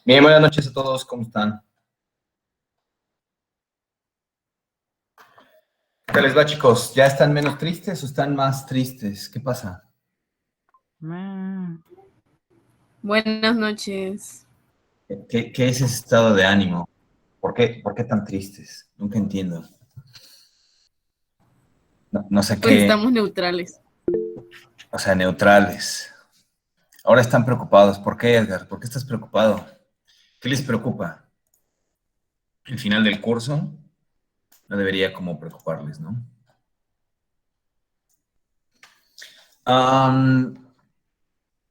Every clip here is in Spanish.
Bien, buenas noches a todos, ¿cómo están? ¿Qué les va, chicos? ¿Ya están menos tristes o están más tristes? ¿Qué pasa? Buenas noches. ¿Qué es ese estado de ánimo? ¿Por qué tan tristes? Nunca entiendo. No sé Pues qué, estamos neutrales. o sea, neutrales. Ahora están preocupados. ¿Por qué, Edgar? ¿Por qué estás preocupado? ¿Qué les preocupa? ¿El final del curso? No debería como preocuparles, ¿no? Am,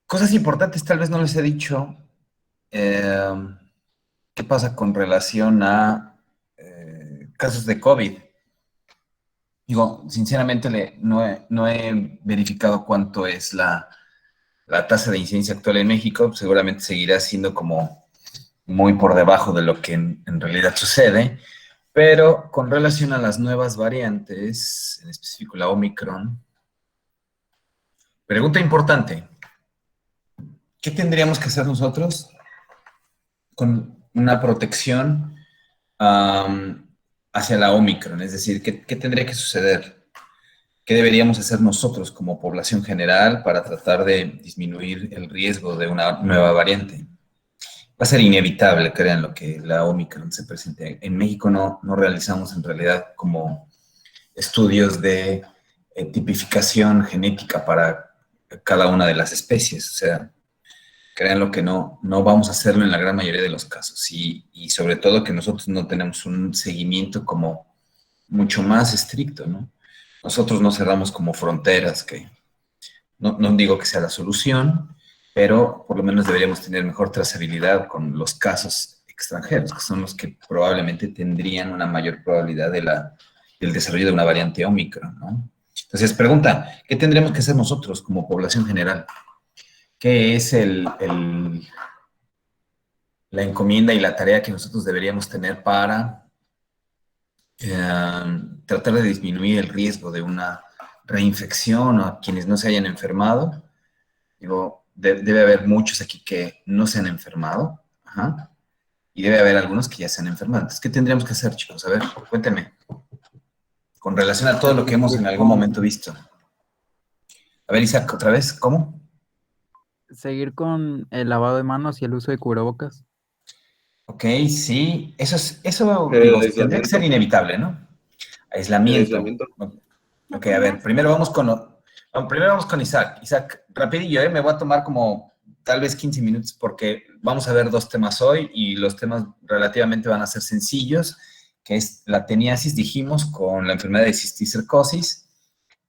Cosas importantes tal vez no les he dicho. Eh, ¿Qué pasa con relación a casos de COVID? Digo, sinceramente no he verificado cuánto es la tasa de incidencia actual en México. Seguramente seguirá siendo como muy por debajo de lo que en realidad sucede, pero con relación a las nuevas variantes, en específico la Omicron, pregunta importante, ¿qué tendríamos que hacer nosotros con una protección um, hacia la Omicron? Es decir, ¿qué tendría que suceder? ¿Qué deberíamos hacer nosotros como población general para tratar de disminuir el riesgo de una nueva variante? Va a ser inevitable, créanlo, que la Omicron se presente. En México no realizamos en realidad como estudios de tipificación genética para cada una de las especies. O sea, créanlo que no vamos a hacerlo en la gran mayoría de los casos. Y sobre todo que nosotros no tenemos un seguimiento como mucho más estricto, ¿no? Nosotros no cerramos como fronteras, que no digo que sea la solución, pero por lo menos deberíamos tener mejor trazabilidad con los casos extranjeros, que son los que probablemente tendrían una mayor probabilidad del desarrollo de una variante Omicron, ¿no? Entonces, pregunta, ¿qué tendremos que hacer nosotros como población general? ¿Qué es la encomienda y la tarea que nosotros deberíamos tener para tratar de disminuir el riesgo de una reinfección o a quienes no se hayan enfermado? Digo, debe haber muchos aquí que no se han enfermado, ajá, y debe haber algunos que ya se han enfermado. Entonces, ¿qué tendríamos que hacer, chicos? A ver, cuéntenme, con relación a todo lo que hemos en Seguir algún momento con, visto. A ver, Isaac, otra vez, ¿cómo? seguir con el lavado de manos y el uso de cubrebocas. Ok, sí, eso El digo, tendría que ser aislamiento, inevitable, ¿no? el Aislamiento. aislamiento. Ok, a ver, primero vamos con Isaac. Isaac, rapidillo, ¿eh? Me voy a tomar como tal vez 15 minutos porque vamos a ver dos temas hoy y los temas relativamente van a ser sencillos, que es la teniasis, dijimos, con la enfermedad de cisticercosis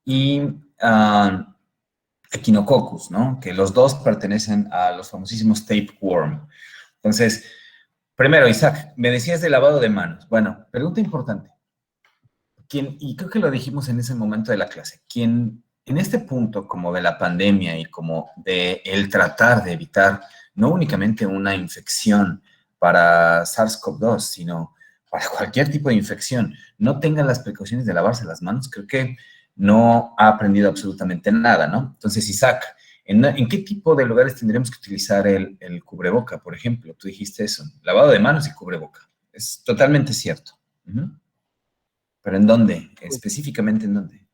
y ah, Echinococcus, ¿no? Que los dos pertenecen a los famosísimos tapeworm. Entonces, primero, Isaac, me decías de lavado de manos. Bueno, pregunta importante. Y creo que lo dijimos en ese momento de la clase, quien en este punto como de la pandemia y como de el tratar de evitar no únicamente una infección para SARS-CoV-2, sino para cualquier tipo de infección, no tenga las precauciones de lavarse las manos, creo que no ha aprendido absolutamente nada, ¿no? Entonces, Isaac, ¿en qué tipo de lugares tendríamos que utilizar el cubreboca, por ejemplo? Tú dijiste eso, lavado de manos y cubreboca. Es totalmente cierto. Ujú. ¿Pero en dónde? Pues, Específicamente en dónde.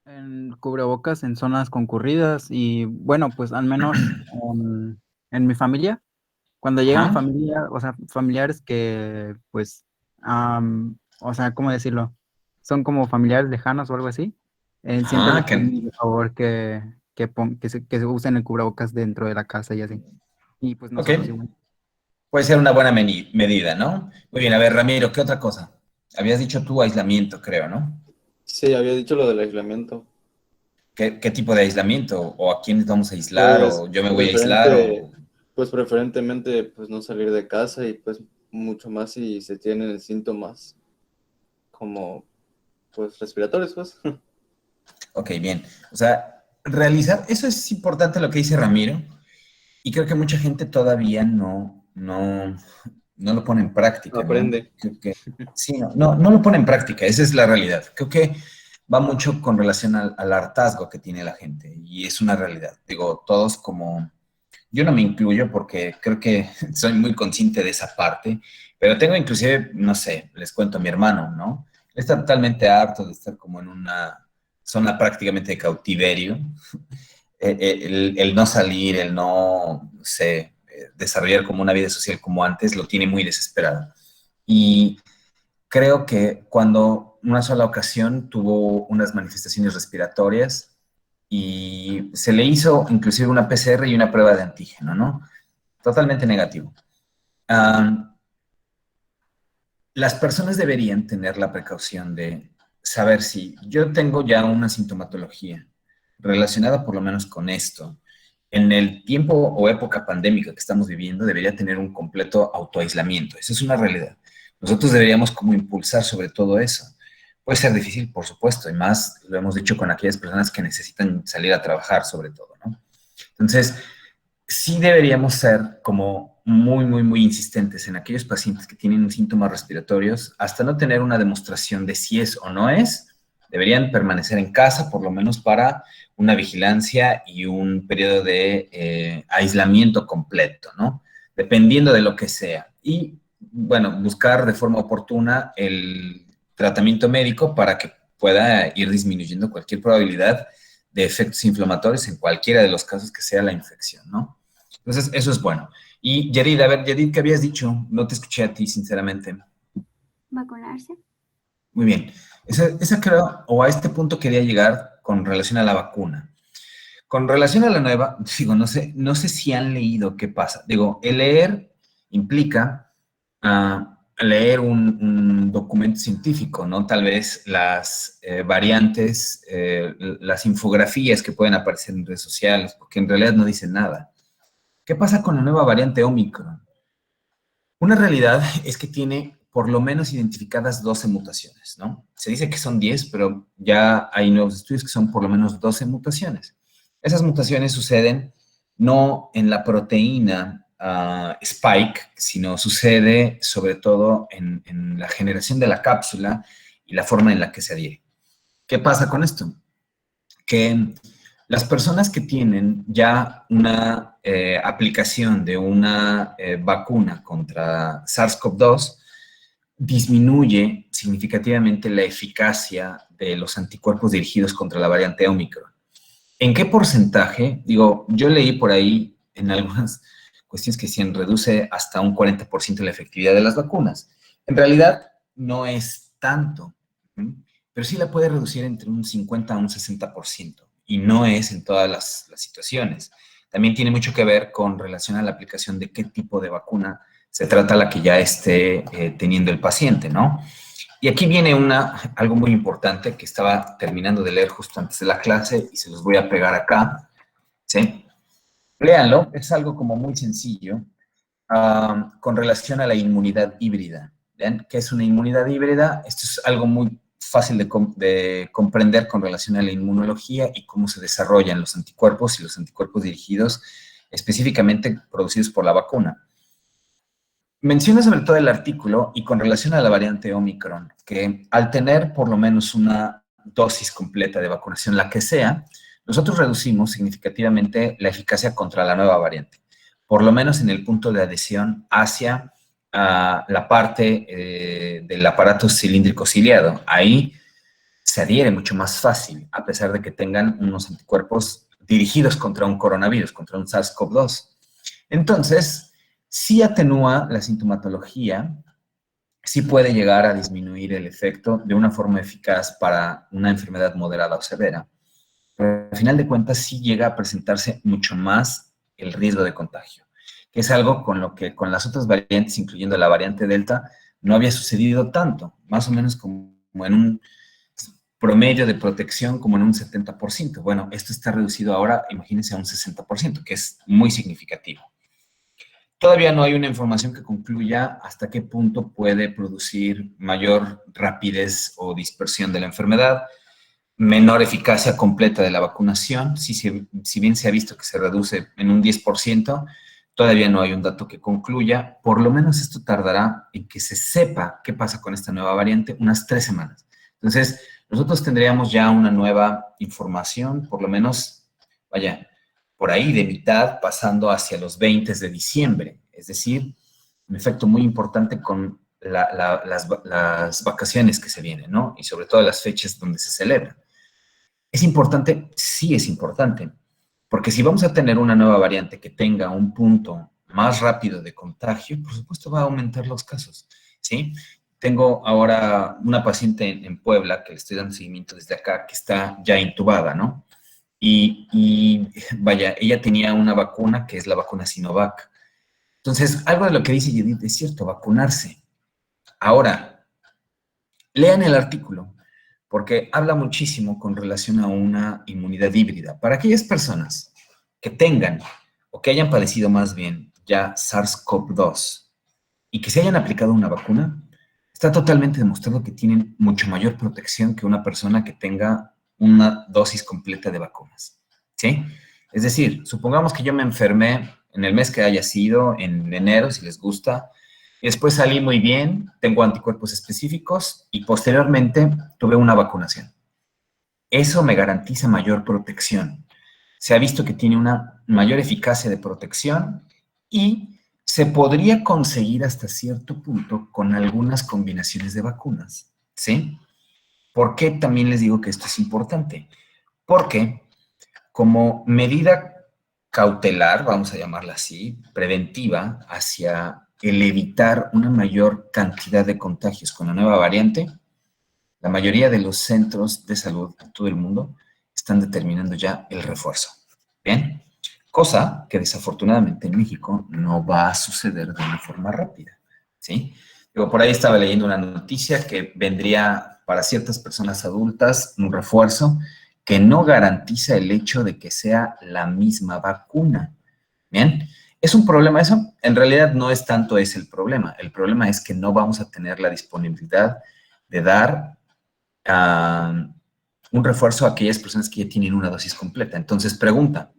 en cubrebocas en zonas concurridas y bueno, pues al menos en mi familia, cuando llegan Ajá. familia, o sea, familiares que pues, o sea, ¿cómo decirlo? Son como familiares lejanos o algo así, siempre Ah, les pedimos por favor que se usen el cubrebocas dentro de la casa y así. Y pues ok. nosotros igual. Puede ser una buena medida, ¿no? Muy bien, a ver, Ramiro, ¿qué otra cosa? Habías dicho tú aislamiento, creo, ¿no? Sí, había dicho lo del aislamiento. ¿Qué tipo de aislamiento? ¿O a quiénes vamos a aislar? Pues ¿O yo me voy a aislar? preferente, ¿O pues preferentemente pues no salir de casa y pues mucho más si se tienen síntomas como pues respiratorios, pues. Ok, bien. O sea, realizar, eso es importante lo que dice Ramiro, y creo que mucha gente todavía no lo pone en práctica, ¿no? Aprende. Creo que, sí, no lo pone en práctica, esa es la realidad. Creo que va mucho con relación al hartazgo que tiene la gente, y es una realidad. Digo, todos yo no me incluyo porque creo que soy muy consciente de esa parte, pero tengo inclusive, no sé, les cuento a mi hermano, ¿no? Él está totalmente harto de estar como en una zona prácticamente de cautiverio, el no salir, el no sé, desarrollar como una vida social como antes, lo tiene muy desesperado. Y creo que cuando una sola ocasión tuvo unas manifestaciones respiratorias y se le hizo inclusive una PCR y una prueba de antígeno, ¿no? Totalmente negativo. Um, las personas deberían tener la precaución de saber si yo tengo ya una sintomatología relacionada por lo menos con esto. En el tiempo o época pandémica que estamos viviendo, debería tener un completo autoaislamiento. Eso es una realidad. Nosotros deberíamos como impulsar sobre todo eso. Puede ser difícil, por supuesto, y más lo hemos dicho con aquellas personas que necesitan salir a trabajar sobre todo, ¿no? Entonces, sí deberíamos ser como muy, muy, muy insistentes en aquellos pacientes que tienen síntomas respiratorios, hasta no tener una demostración de si es o no es, deberían permanecer en casa por lo menos para una vigilancia y un periodo de aislamiento completo, ¿no? Dependiendo de lo que sea. Y, bueno, buscar de forma oportuna el tratamiento médico para que pueda ir disminuyendo cualquier probabilidad de efectos inflamatorios en cualquiera de los casos que sea la infección, ¿no? Entonces, eso es bueno. Y Yedid, a ver, Yedid, ¿qué habías dicho? No te escuché a ti, sinceramente. Vacunarse. Muy bien. Esa creo, o a este punto quería llegar con relación a la vacuna. Con relación a la nueva, digo, no sé si han leído qué pasa. Digo, el leer implica leer un documento científico, ¿no? Tal vez las variantes, las infografías que pueden aparecer en redes sociales, porque en realidad no dicen nada. ¿Qué pasa con la nueva variante Omicron? Una realidad es que tiene por lo menos identificadas 12 mutaciones, ¿no? Se dice que son 10, pero ya hay nuevos estudios que son por lo menos 12 mutaciones. Esas mutaciones suceden no en la proteína spike, sino sucede sobre todo en la generación de la cápsula y la forma en la que se adhiere. ¿Qué pasa con esto? Que las personas que tienen ya una aplicación de una vacuna contra SARS-CoV-2 disminuye significativamente la eficacia de los anticuerpos dirigidos contra la variante Omicron. ¿En qué porcentaje? Digo, yo leí por ahí en algunas cuestiones que decían reduce hasta un 40% la efectividad de las vacunas. En realidad no es tanto, pero sí la puede reducir entre un 50 a un 60%, y no es en todas las situaciones. También tiene mucho que ver con relación a la aplicación de qué tipo de vacuna se trata la que ya esté teniendo el paciente, ¿no? Y aquí viene algo muy importante que estaba terminando de leer justo antes de la clase y se los voy a pegar acá, ¿sí? Léanlo, es algo como muy sencillo con relación a la inmunidad híbrida. ¿Ven? ¿Qué es una inmunidad híbrida? Esto es algo muy fácil de comprender con relación a la inmunología y cómo se desarrollan los anticuerpos y los anticuerpos dirigidos específicamente producidos por la vacuna. Menciona sobre todo el artículo y con relación a la variante Omicron, que al tener por lo menos una dosis completa de vacunación, la que sea, nosotros reducimos significativamente la eficacia contra la nueva variante, por lo menos en el punto de adhesión hacia la parte del aparato cilíndrico ciliado. Ahí se adhiere mucho más fácil, a pesar de que tengan unos anticuerpos dirigidos contra un coronavirus, contra un SARS-CoV-2. Entonces, sí atenúa la sintomatología, sí puede llegar a disminuir el efecto de una forma eficaz para una enfermedad moderada o severa, pero al final de cuentas sí llega a presentarse mucho más el riesgo de contagio, que es algo con lo que con las otras variantes, incluyendo la variante Delta, no había sucedido tanto, más o menos como en un promedio de protección como en un 70%. Bueno, esto está reducido ahora, imagínense, a un 60%, que es muy significativo. Todavía no hay una información que concluya hasta qué punto puede producir mayor rapidez o dispersión de la enfermedad, menor eficacia completa de la vacunación. Si bien se ha visto que se reduce en un 10%, todavía no hay un dato que concluya. Por lo menos esto tardará en que se sepa qué pasa con esta nueva variante unas 3 semanas. Entonces, nosotros tendríamos ya una nueva información, por lo menos, vaya, por ahí de mitad, pasando hacia los 20 de diciembre. Es decir, un efecto muy importante con las vacaciones que se vienen, ¿no? Y sobre todo las fechas donde se celebran. ¿Es importante? Sí es importante, porque si vamos a tener una nueva variante que tenga un punto más rápido de contagio, por supuesto va a aumentar los casos, ¿sí? Tengo ahora una paciente en Puebla que le estoy dando seguimiento desde acá, que está ya intubada, ¿no? Y vaya, ella tenía una vacuna que es la vacuna Sinovac. Entonces, algo de lo que dice Judith es cierto, vacunarse. Ahora, lean el artículo, porque habla muchísimo con relación a una inmunidad híbrida. Para aquellas personas que tengan o que hayan padecido más bien ya SARS-CoV-2 y que se hayan aplicado una vacuna, está totalmente demostrado que tienen mucho mayor protección que una persona que tenga una dosis completa de vacunas, ¿sí? Es decir, supongamos que yo me enfermé en el mes que haya sido, en enero, si les gusta, y después salí muy bien, tengo anticuerpos específicos y posteriormente tuve una vacunación. Eso me garantiza mayor protección. Se ha visto que tiene una mayor eficacia de protección y se podría conseguir hasta cierto punto con algunas combinaciones de vacunas, ¿sí? ¿Por qué también les digo que esto es importante? Porque como medida cautelar, vamos a llamarla así, preventiva, hacia el evitar una mayor cantidad de contagios con la nueva variante, la mayoría de los centros de salud en todo el mundo están determinando ya el refuerzo. ¿Bien? Cosa que desafortunadamente en México no va a suceder de una forma rápida, ¿sí? Digo, por ahí estaba leyendo una noticia que vendría para ciertas personas adultas un refuerzo que no garantiza el hecho de que sea la misma vacuna. ¿Bien? ¿Es un problema eso? En realidad no es tanto ese el problema. El problema es que no vamos a tener la disponibilidad de dar un refuerzo a aquellas personas que ya tienen una dosis completa. Entonces, pregunta,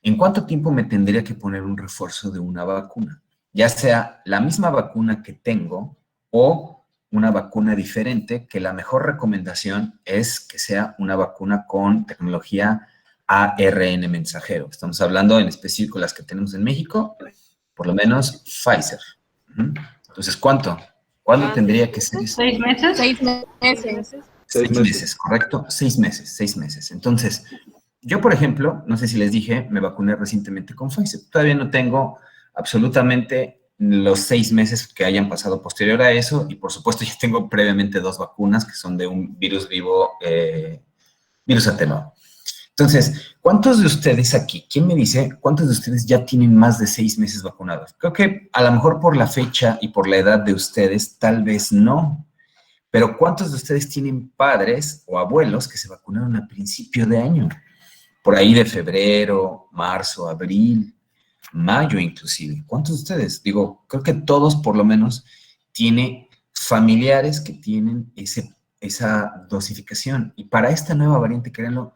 ¿en cuánto tiempo me tendría que poner un refuerzo de una vacuna? Ya sea la misma vacuna que tengo o una vacuna diferente, que la mejor recomendación es que sea una vacuna con tecnología ARN mensajero. Estamos hablando en específico las que tenemos en México, por lo menos Pfizer. Entonces, ¿cuánto? ¿Cuándo tendría que ser eso? 6 meses. 6 meses. 6 meses, ¿correcto? 6 meses, 6 meses. Entonces, yo, por ejemplo, no sé si les dije, me vacuné recientemente con Pfizer. Todavía no tengo absolutamente los 6 meses que hayan pasado posterior a eso y, por supuesto, ya tengo previamente 2 vacunas que son de un virus vivo, virus atenuado. Entonces, ¿cuántos de ustedes aquí, quién me dice, cuántos de ustedes ya tienen más de 6 meses vacunados? Creo que a lo mejor por la fecha y por la edad de ustedes, tal vez no. Pero ¿cuántos de ustedes tienen padres o abuelos que se vacunaron a principio de año? Por ahí de febrero, marzo, abril, mayo inclusive. ¿Cuántos de ustedes? Digo, creo que todos por lo menos tienen familiares que tienen esa dosificación. Y para esta nueva variante, créanlo,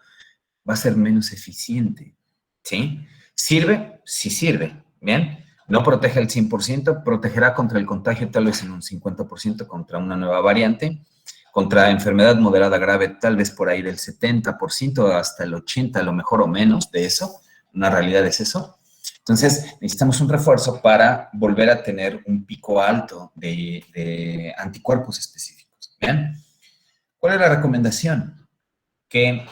va a ser menos eficiente, ¿sí? ¿Sirve? Sí sirve, ¿bien? No protege al 100%, protegerá contra el contagio tal vez en un 50% contra una nueva variante, contra enfermedad moderada grave tal vez por ahí del 70% hasta el 80%, a lo mejor o menos de eso. Una realidad es eso. Entonces, necesitamos un refuerzo para volver a tener un pico alto de anticuerpos específicos, ¿bien? ¿Cuál es la recomendación? Que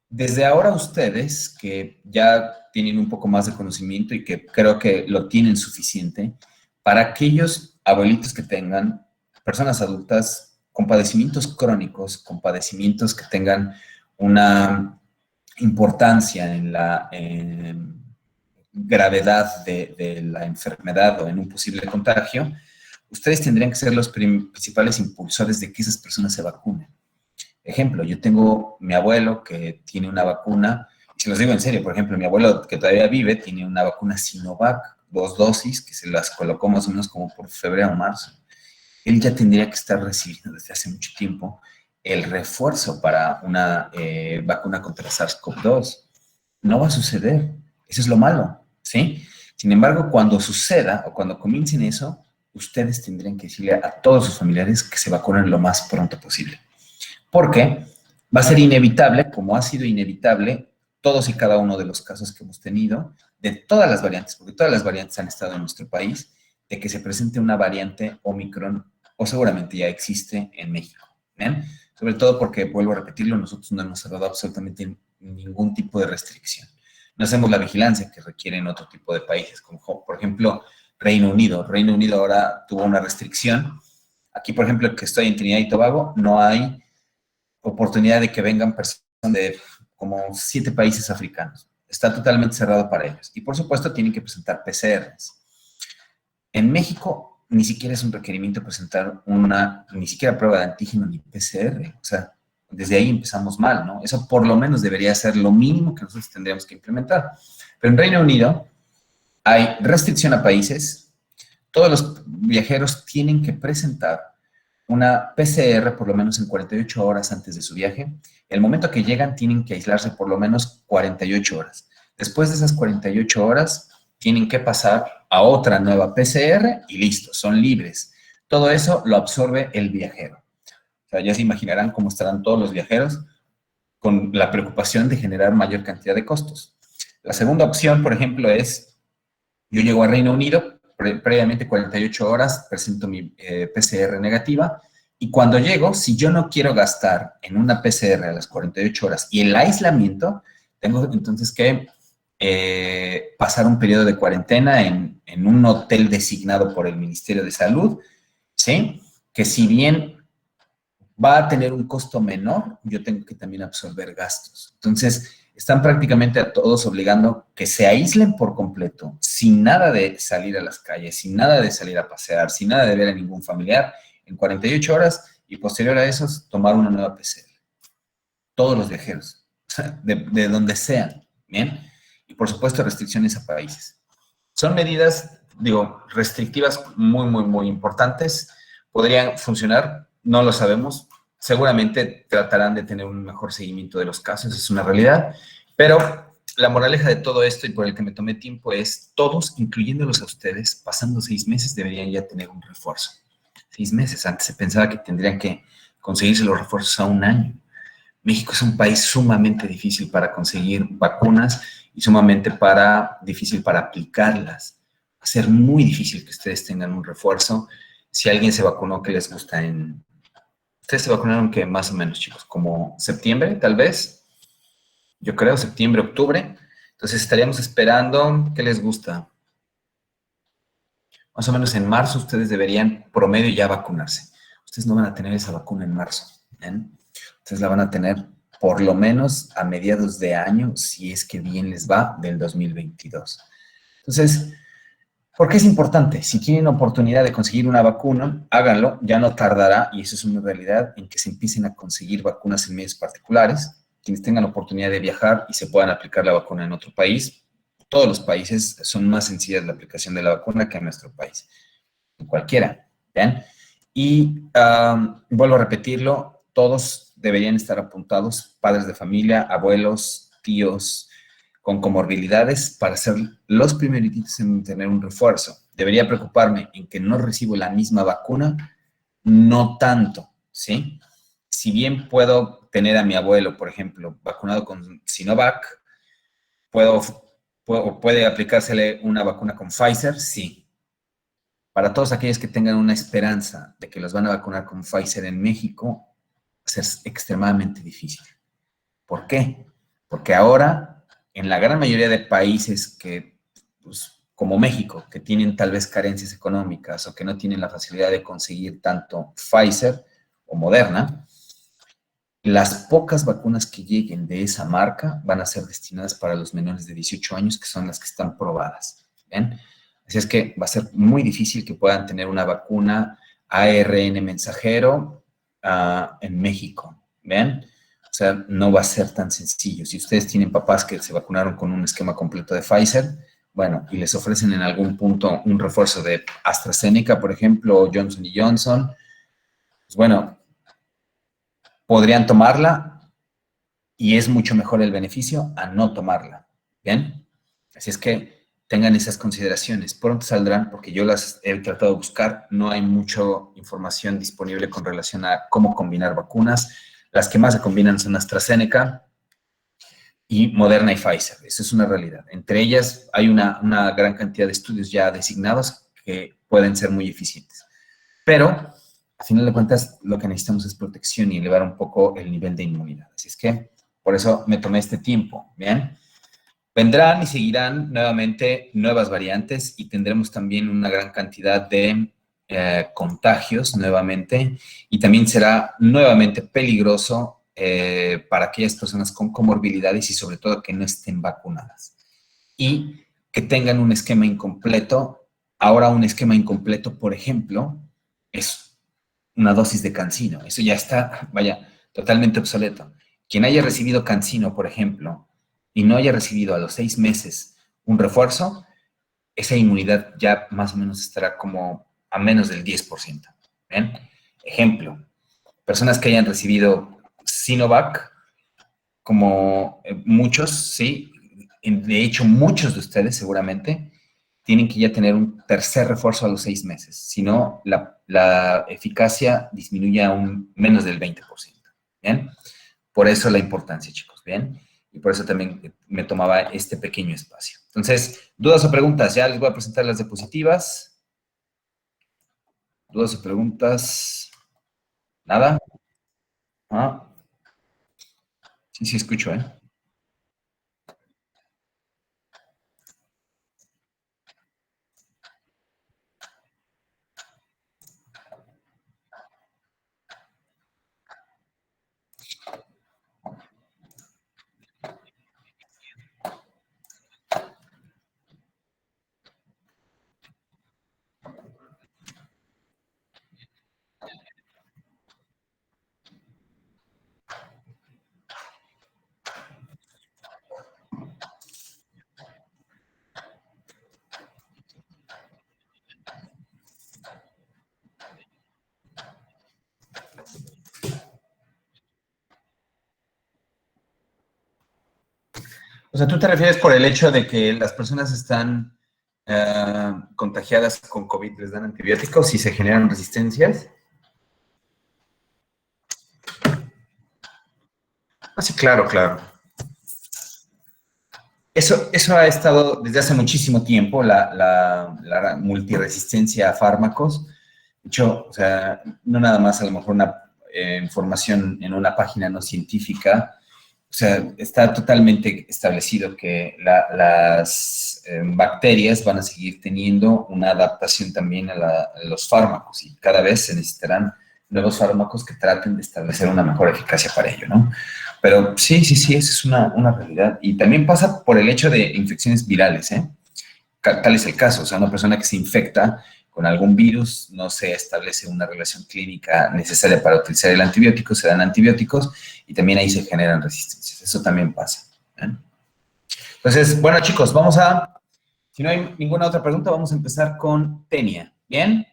desde ahora ustedes, que ya tienen un poco más de conocimiento y que creo que lo tienen suficiente, para aquellos abuelitos que tengan, personas adultas con padecimientos crónicos, con padecimientos que tengan una importancia en la gravedad de la enfermedad o en un posible contagio, ustedes tendrían que ser los principales impulsores de que esas personas se vacunen. Ejemplo, yo tengo mi abuelo que tiene una vacuna, y se los digo en serio, por ejemplo, mi abuelo que todavía vive tiene una vacuna Sinovac, 2 dosis, que se las colocó más o menos como por febrero o marzo. Él ya tendría que estar recibiendo desde hace mucho tiempo el refuerzo para una vacuna contra SARS-CoV-2. No va a suceder, eso es lo malo, ¿sí? Sin embargo, cuando suceda o cuando comiencen eso, ustedes tendrían que decirle a todos sus familiares que se vacunen lo más pronto posible. Porque va a ser inevitable, como ha sido inevitable, todos y cada uno de los casos que hemos tenido, de todas las variantes, porque todas las variantes han estado en nuestro país, de que se presente una variante Omicron, o seguramente ya existe en México. ¿Bien? Sobre todo porque, vuelvo a repetirlo, nosotros no hemos dado absolutamente ningún tipo de restricción. No hacemos la vigilancia que requieren otro tipo de países, como por ejemplo Reino Unido. Reino Unido ahora tuvo una restricción. Aquí, por ejemplo, que estoy en Trinidad y Tobago, no hay oportunidad de que vengan personas de como 7 países africanos. Está totalmente cerrado para ellos. Y por supuesto tienen que presentar PCRs. En México ni siquiera es un requerimiento presentar ni siquiera prueba de antígeno ni PCR. O sea, desde ahí empezamos mal, ¿no? Eso por lo menos debería ser lo mínimo que nosotros tendríamos que implementar. Pero en Reino Unido hay restricción a países. Todos los viajeros tienen que presentar una PCR por lo menos en 48 horas antes de su viaje. El momento que llegan tienen que aislarse por lo menos 48 horas. Después de esas 48 horas tienen que pasar a otra nueva PCR y listo, son libres. Todo eso lo absorbe el viajero. O sea, ya se imaginarán cómo estarán todos los viajeros con la preocupación de generar mayor cantidad de costos. La segunda opción, por ejemplo, es, yo llego a Reino Unido, previamente 48 horas, presento mi PCR negativa, y cuando llego, si yo no quiero gastar en una PCR a las 48 horas y el aislamiento, tengo entonces que pasar un periodo de cuarentena en un hotel designado por el Ministerio de Salud, ¿sí? Que si bien va a tener un costo menor, yo tengo que también absorber gastos. Entonces, están prácticamente a todos obligando que se aíslen por completo, sin nada de salir a las calles, sin nada de salir a pasear, sin nada de ver a ningún familiar, en 48 horas, y posterior a eso, tomar una nueva PCR. Todos los viajeros, de donde sean, ¿bien? Y por supuesto, restricciones a países. Son medidas, digo, restrictivas muy, muy, muy importantes. ¿Podrían funcionar? No lo sabemos. Seguramente tratarán de tener un mejor seguimiento de los casos, es una realidad. Pero la moraleja de todo esto, y por el que me tomé tiempo, es todos, incluyéndolos a ustedes, pasando 6 meses, deberían ya tener un refuerzo. 6 meses. Antes se pensaba que tendrían que conseguirse los refuerzos a 1 año. México es un país sumamente difícil para conseguir vacunas y sumamente difícil para aplicarlas. Va a ser muy difícil que ustedes tengan un refuerzo. Si alguien se vacunó, ¿qué les gusta? Ustedes se vacunaron, ¿qué? Más o menos, chicos, como septiembre, tal vez. Yo creo, septiembre, octubre. Entonces estaríamos esperando, ¿qué les gusta? Más o menos en marzo ustedes deberían promedio ya vacunarse. Ustedes no van a tener esa vacuna en marzo, ¿ven? Ustedes la van a tener por lo menos a mediados de año, si es que bien les va, del 2022. Entonces, ¿por qué es importante? Si tienen oportunidad de conseguir una vacuna, háganlo, ya no tardará, y eso es una realidad, en que se empiecen a conseguir vacunas en medios particulares, quienes tengan oportunidad de viajar y se puedan aplicar la vacuna en otro país. Todos los países son más sencillas la aplicación de la vacuna que en nuestro país, en cualquiera, ¿ven? Y vuelvo a repetirlo, todos deberían estar apuntados, padres de familia, abuelos, tíos, con comorbilidades, para ser los primeritos en tener un refuerzo. Debería preocuparme en que no recibo la misma vacuna, no tanto, ¿sí? Si bien puedo tener a mi abuelo, por ejemplo, vacunado con Sinovac, puede aplicársele una vacuna con Pfizer, sí. Para todos aquellos que tengan una esperanza de que los van a vacunar con Pfizer en México, va a ser extremadamente difícil. ¿Por qué? Porque ahora, en la gran mayoría de países que, pues, como México, que tienen tal vez carencias económicas o que no tienen la facilidad de conseguir tanto Pfizer o Moderna, las pocas vacunas que lleguen de esa marca van a ser destinadas para los menores de 18 años, que son las que están probadas. ¿Ven? Así es que va a ser muy difícil que puedan tener una vacuna ARN mensajero en México. ¿Ven? O sea, no va a ser tan sencillo. Si ustedes tienen papás que se vacunaron con un esquema completo de Pfizer, bueno, y les ofrecen en algún punto un refuerzo de AstraZeneca, por ejemplo, o Johnson & Johnson, pues bueno, podrían tomarla y es mucho mejor el beneficio a no tomarla. ¿Bien? Así es que tengan esas consideraciones. Pronto saldrán, porque yo las he tratado de buscar. No hay mucha información disponible con relación a cómo combinar vacunas. Las que más se combinan son AstraZeneca. y Moderna y Pfizer. Eso es una realidad. Entre ellas hay una gran cantidad de estudios ya designados que pueden ser muy eficientes. Pero, a final de cuentas, lo que necesitamos es protección y elevar un poco el nivel de inmunidad. Así es que, por eso me tomé este tiempo, ¿bien? Vendrán y seguirán nuevamente nuevas variantes y tendremos también una gran cantidad de contagios nuevamente y también será nuevamente peligroso para aquellas personas con comorbilidades y sobre todo que no estén vacunadas y que tengan un esquema incompleto. Ahora un esquema incompleto, por ejemplo, es una dosis de cancino. Eso ya está, vaya, totalmente obsoleto. Quien haya recibido cancino, por ejemplo, y no haya recibido a los 6 meses un refuerzo, esa inmunidad ya más o menos estará como a menos del 10%. ¿Ven? Ejemplo, personas que hayan recibido Sinovac, como muchos, sí, de hecho muchos de ustedes seguramente, tienen que ya tener un tercer refuerzo a los 6 meses, si no, la eficacia disminuye a un menos del 20%. ¿Bien? Por eso la importancia, chicos, ¿bien? Y por eso también me tomaba este pequeño espacio. Entonces, ¿dudas o preguntas? Ya les voy a presentar las diapositivas. ¿Dudas o preguntas? ¿Nada? Ah, sí, sí escucho, ¿eh? O sea, ¿tú te refieres por el hecho de que las personas están contagiadas con COVID, les dan antibióticos y se generan resistencias? Ah, sí, claro, claro. Eso ha estado desde hace muchísimo tiempo, la multiresistencia a fármacos. De hecho, o sea, no nada más a lo mejor una información en una página no científica. O sea, está totalmente establecido que las bacterias van a seguir teniendo una adaptación también a los fármacos y cada vez se necesitarán nuevos fármacos que traten de establecer una mejor eficacia para ello, ¿no? Pero sí, sí, sí, esa es una realidad. Y también pasa por el hecho de infecciones virales, ¿eh? Tal es el caso, o sea, una persona que se infecta con algún virus, no se establece una relación clínica necesaria para utilizar el antibiótico, se dan antibióticos y también ahí se generan resistencias. Eso también pasa. ¿Eh? Entonces, bueno, chicos, si no hay ninguna otra pregunta, vamos a empezar con Tenia. ¿Bien?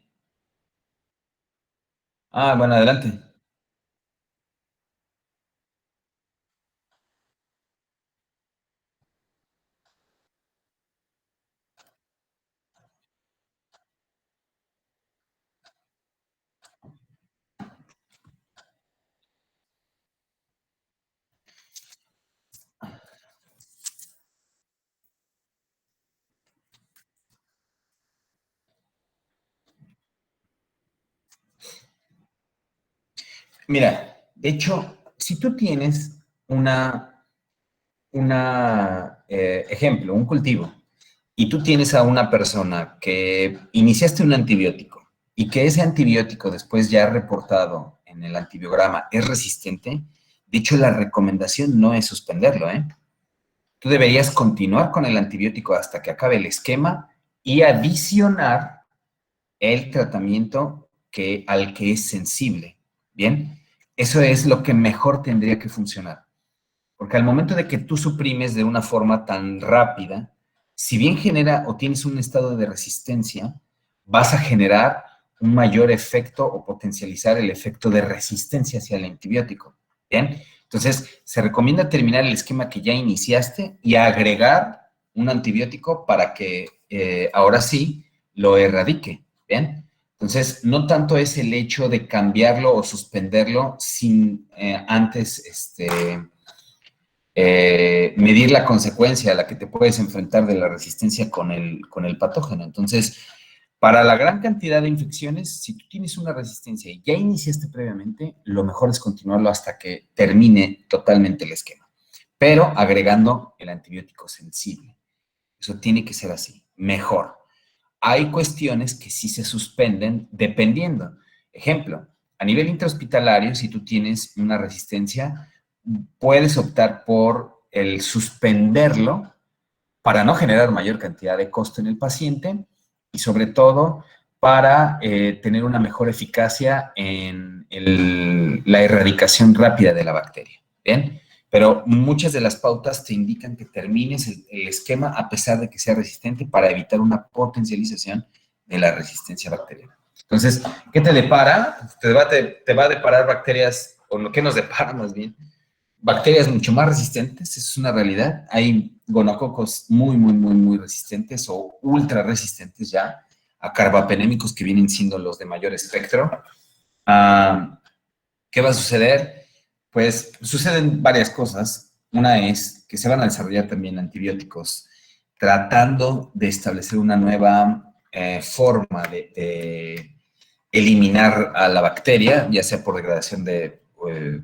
Ah, bueno, adelante. Mira, de hecho, si tú tienes ejemplo, un cultivo, y tú tienes a una persona que iniciaste un antibiótico y que ese antibiótico después ya reportado en el antibiograma es resistente, de hecho la recomendación no es suspenderlo, ¿eh? Tú deberías continuar con el antibiótico hasta que acabe el esquema y adicionar el tratamiento al que es sensible, ¿bien? Eso es lo que mejor tendría que funcionar. Porque al momento de que tú suprimes de una forma tan rápida, si bien genera o tienes un estado de resistencia, vas a generar un mayor efecto o potencializar el efecto de resistencia hacia el antibiótico. ¿Bien? Entonces, se recomienda terminar el esquema que ya iniciaste y agregar un antibiótico para que ahora sí lo erradique. ¿Bien? Entonces, no tanto es el hecho de cambiarlo o suspenderlo sin antes medir la consecuencia a la que te puedes enfrentar de la resistencia con el patógeno. Entonces, para la gran cantidad de infecciones, si tú tienes una resistencia y ya iniciaste previamente, lo mejor es continuarlo hasta que termine totalmente el esquema, pero agregando el antibiótico sensible. Eso tiene que ser así, mejor. Hay cuestiones que sí se suspenden dependiendo. Ejemplo, a nivel intrahospitalario, si tú tienes una resistencia, puedes optar por el suspenderlo para no generar mayor cantidad de costo en el paciente y sobre todo para tener una mejor eficacia en la erradicación rápida de la bacteria. ¿Bien? Pero muchas de las pautas te indican que termines el esquema a pesar de que sea resistente para evitar una potencialización de la resistencia bacteriana. Entonces, ¿qué te depara? Te va a deparar bacterias, o lo que nos depara más bien, bacterias mucho más resistentes, eso es una realidad. Hay gonococos muy resistentes o ultra resistentes ya a carbapenémicos que vienen siendo los de mayor espectro. ¿Qué va a suceder? Pues suceden varias cosas. Una es que se van a desarrollar también antibióticos tratando de establecer una nueva forma de eliminar a la bacteria, ya sea por degradación de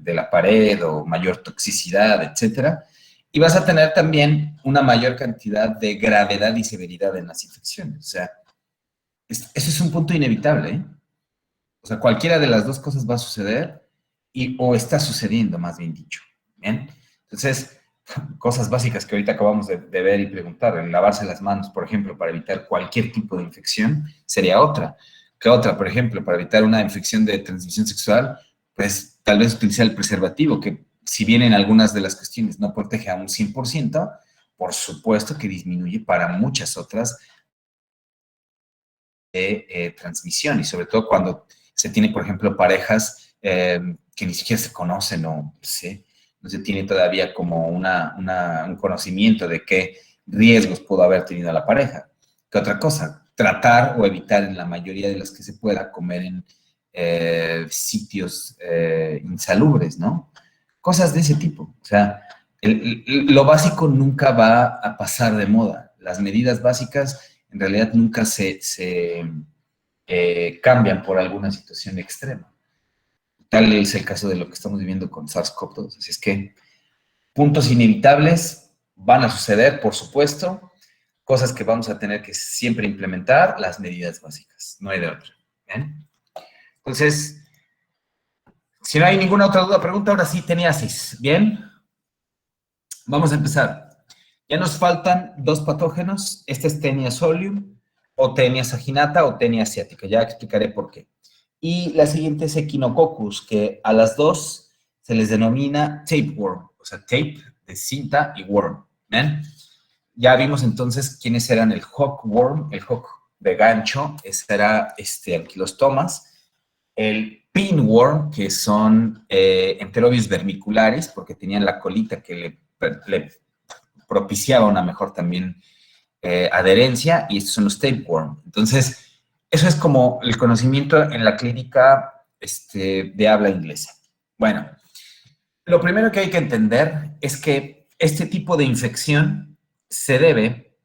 la pared o mayor toxicidad, etcétera. Y vas a tener también una mayor cantidad de gravedad y severidad en las infecciones. O sea, eso es un punto inevitable, ¿eh? O sea, cualquiera de las dos cosas va a suceder o está sucediendo, más bien dicho. ¿Bien? Entonces, cosas básicas que ahorita acabamos de ver y preguntar, el lavarse las manos, por ejemplo, para evitar cualquier tipo de infección, sería otra. ¿Qué otra? Por ejemplo, para evitar una infección de transmisión sexual, pues tal vez utilizar el preservativo, que si bien en algunas de las cuestiones no protege a un 100%, por supuesto que disminuye para muchas otras de transmisión, y sobre todo cuando se tiene, por ejemplo, parejas que ni siquiera se conocen o no se tiene todavía como un conocimiento de qué riesgos pudo haber tenido la pareja. ¿Qué otra cosa? Tratar o evitar en la mayoría de las que se pueda comer en sitios insalubres, ¿no? Cosas de ese tipo. O sea, lo básico nunca va a pasar de moda. Las medidas básicas en realidad nunca se cambian por alguna situación extrema. Tal es el caso de lo que estamos viviendo con SARS-CoV-2. Así es que puntos inevitables van a suceder, por supuesto, cosas que vamos a tener que siempre implementar, las medidas básicas, no hay de otra. ¿Bien? Entonces, si no hay ninguna otra duda, pregunta, ahora sí, teniasis. ¿Bien? Vamos a empezar. Ya nos faltan dos patógenos. Este es Taenia solium, o Taenia saginata, o Taenia asiática. Ya explicaré por qué. Y la siguiente es Echinococcus, que a las dos se les denomina tapeworm, o sea, tape de cinta y worm. ¿Ven? Ya vimos entonces quiénes eran el hookworm, el hook de gancho, ese era Anquilostomas, el pinworm, que son enterobius vermiculares, porque tenían la colita que le propiciaba una mejor también adherencia, y estos son los tapeworm. Entonces, eso es como el conocimiento en la clínica de habla inglesa. Bueno, lo primero que hay que entender es que este tipo de infección se debe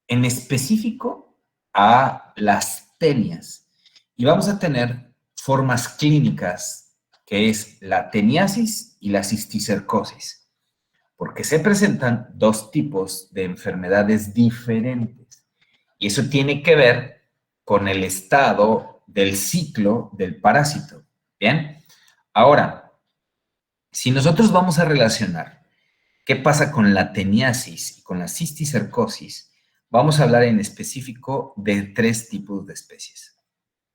en específico a las tenias. Y vamos a tener formas clínicas, que es la teniasis y la cisticercosis, porque se presentan dos tipos de enfermedades diferentes. Y eso tiene que ver con el estado del ciclo del parásito. ¿Bien? Ahora, si nosotros vamos a relacionar qué pasa con la teniasis y con la cisticercosis, vamos a hablar en específico de tres tipos de especies.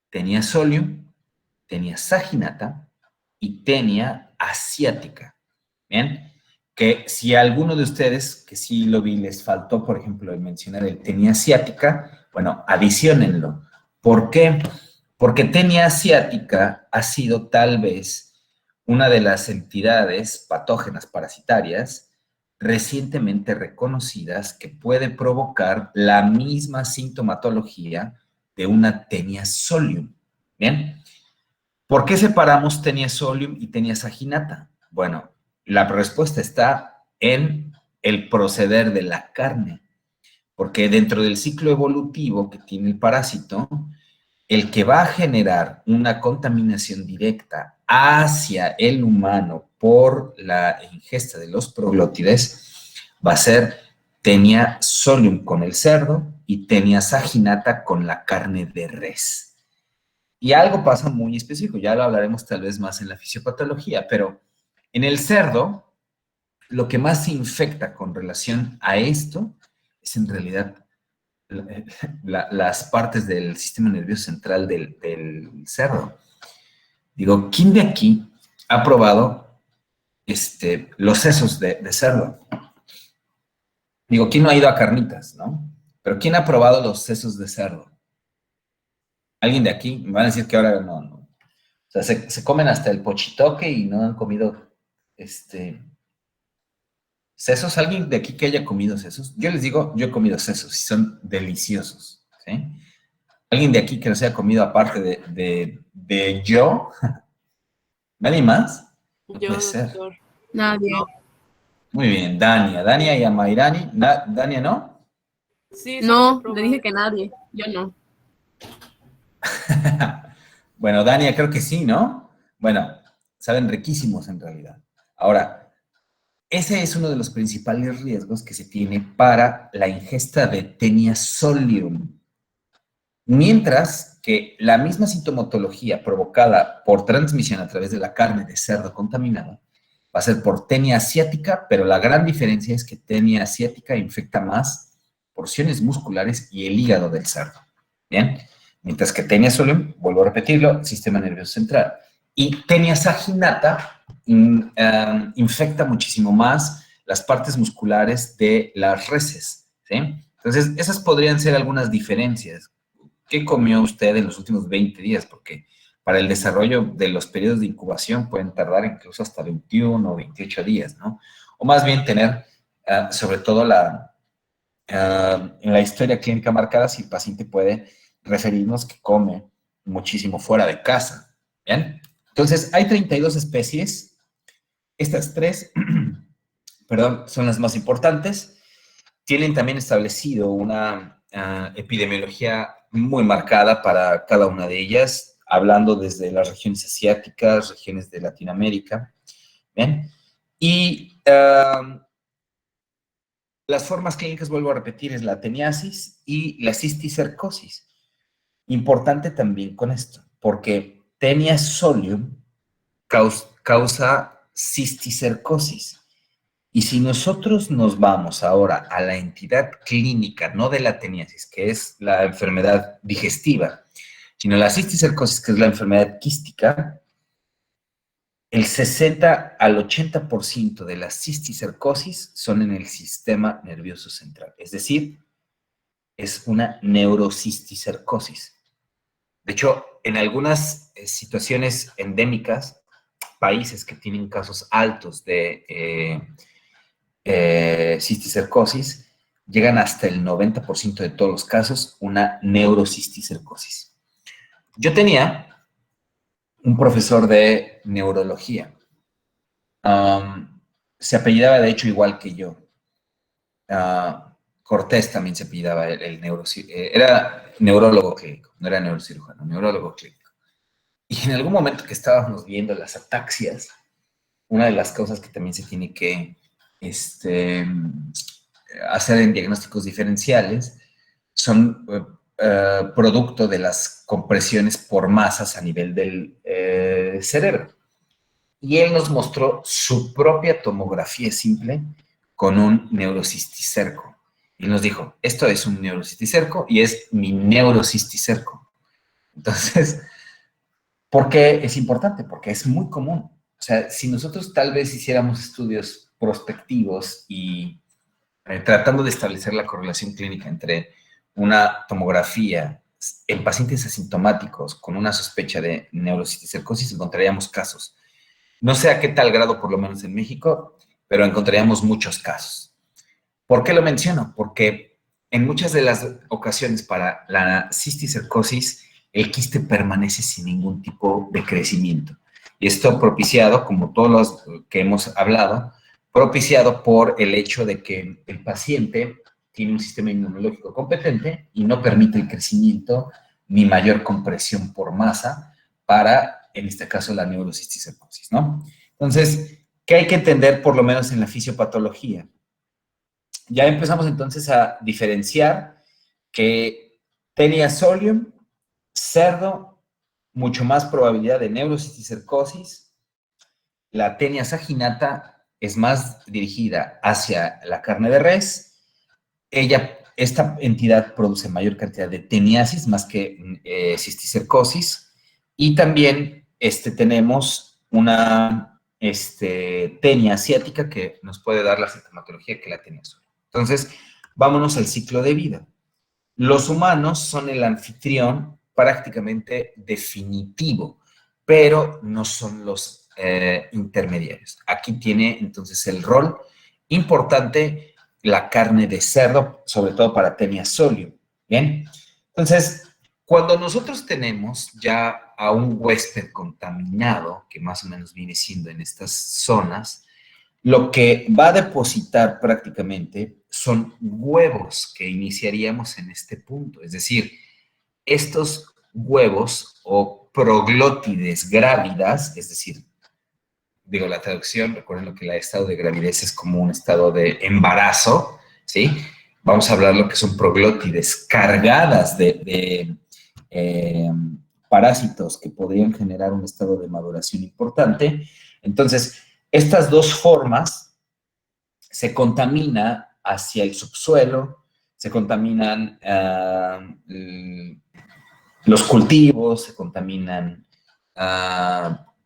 Taenia solium, Taenia saginata y Taenia asiática. ¿Bien? Que si a alguno de ustedes, que sí lo vi, les faltó, por ejemplo, el mencionar el Taenia asiática, bueno, adiciónenlo. ¿Por qué? Porque Taenia asiática ha sido tal vez una de las entidades patógenas parasitarias recientemente reconocidas que puede provocar la misma sintomatología de una Taenia solium. ¿Bien? ¿Por qué separamos Taenia solium y Taenia saginata? Bueno, la respuesta está en el proceder de la carne, porque dentro del ciclo evolutivo que tiene el parásito, el que va a generar una contaminación directa hacia el humano por la ingesta de los proglótides va a ser Taenia solium con el cerdo y Taenia saginata con la carne de res. Y algo pasa muy específico, ya lo hablaremos tal vez más en la fisiopatología, pero en el cerdo, lo que más se infecta con relación a esto es en realidad las partes del sistema nervioso central del cerdo. Digo, ¿quién de aquí ha probado los sesos de cerdo? Digo, ¿quién no ha ido a carnitas, no? Pero ¿quién ha probado los sesos de cerdo? ¿Alguien de aquí? Me van a decir que ahora no. O sea, se comen hasta el pochitoque y no han comido sesos. ¿Alguien de aquí que haya comido sesos? Yo les digo, yo he comido sesos y son deliciosos, ¿sí? ¿Alguien de aquí que los haya comido aparte de yo? ¿Nadie más? No Yo, puede ser. doctor. Nadie. Muy bien, Dania y Amairani. ¿Dania no? Sí, no, le dije que nadie. Yo no. Bueno, Dania creo que sí, ¿no? Bueno, saben riquísimos en realidad. Ahora, ese es uno de los principales riesgos que se tiene para la ingesta de Taenia solium. Mientras que la misma sintomatología provocada por transmisión a través de la carne de cerdo contaminada va a ser por Taenia asiática, pero la gran diferencia es que Taenia asiática infecta más porciones musculares y el hígado del cerdo. ¿Bien? Mientras que Taenia solium, vuelvo a repetirlo, sistema nervioso central. Y Taenia saginata infecta muchísimo más las partes musculares de las reses, ¿sí? Entonces, esas podrían ser algunas diferencias. ¿Qué comió usted en los últimos 20 días? Porque para el desarrollo de los periodos de incubación pueden tardar incluso hasta 21 o 28 días, ¿no? O más bien tener, sobre todo, en la historia clínica marcada, si el paciente puede referirnos que come muchísimo fuera de casa, ¿bien? Entonces, hay 32 especies. Estas tres, perdón, son las más importantes. Tienen también establecido una epidemiología muy marcada para cada una de ellas, hablando desde las regiones asiáticas, regiones de Latinoamérica, ¿bien? Y las formas clínicas, vuelvo a repetir, es la teniasis y la cisticercosis. Importante también con esto, porque Taenia solium causa cisticercosis. Y si nosotros nos vamos ahora a la entidad clínica, no de la teniasis, que es la enfermedad digestiva, sino la cisticercosis, que es la enfermedad quística, el 60 al 80% de la cisticercosis son en el sistema nervioso central. Es decir, es una neurocisticercosis. De hecho, en algunas situaciones endémicas, países que tienen casos altos de cisticercosis, llegan hasta el 90% de todos los casos una neurocisticercosis. Yo tenía un profesor de neurología. Se apellidaba, de hecho, igual que yo. Cortés también se apellidaba era neurólogo clínico, no era neurocirujano, neurólogo clínico. Y en algún momento que estábamos viendo las ataxias, una de las causas que también se tiene que hacer en diagnósticos diferenciales son producto de las compresiones por masas a nivel del cerebro. Y él nos mostró su propia tomografía simple con un neurocisticerco. Y nos dijo, esto es un neurocisticerco y es mi neurocisticerco. Entonces, ¿por qué es importante? Porque es muy común. O sea, si nosotros tal vez hiciéramos estudios prospectivos y tratando de establecer la correlación clínica entre una tomografía en pacientes asintomáticos con una sospecha de neurocisticercosis, encontraríamos casos. No sé a qué tal grado, por lo menos en México, pero encontraríamos muchos casos. ¿Por qué lo menciono? Porque en muchas de las ocasiones para la cisticercosis, el quiste permanece sin ningún tipo de crecimiento. Y esto propiciado, como todos los que hemos hablado, propiciado por el hecho de que el paciente tiene un sistema inmunológico competente y no permite el crecimiento ni mayor compresión por masa para, en este caso, la neurocisticercosis, ¿no? Entonces, ¿qué hay que entender por lo menos en la fisiopatología? Ya empezamos entonces a diferenciar que Taenia solium, cerdo, mucho más probabilidad de neurocisticercosis. La Taenia saginata es más dirigida hacia la carne de res. Esta entidad produce mayor cantidad de teniasis más que cisticercosis. Y también tenemos una tenia asiática que nos puede dar la sintomatología que la tenia solium. Entonces, vámonos al ciclo de vida. Los humanos son el anfitrión prácticamente definitivo, pero no son los intermediarios. Aquí tiene entonces el rol importante la carne de cerdo, sobre todo para Taenia solium. Bien, entonces, cuando nosotros tenemos ya a un huésped contaminado, que más o menos viene siendo en estas zonas, lo que va a depositar prácticamente son huevos que iniciaríamos en este punto. Es decir, estos huevos o proglótides grávidas, es decir, digo la traducción, recuerden lo que el estado de gravidez es como un estado de embarazo, ¿sí? Vamos a hablar lo que son proglótides cargadas de parásitos que podrían generar un estado de maduración importante. Entonces, estas dos formas se contaminan hacia el subsuelo, se contaminan los cultivos, se contaminan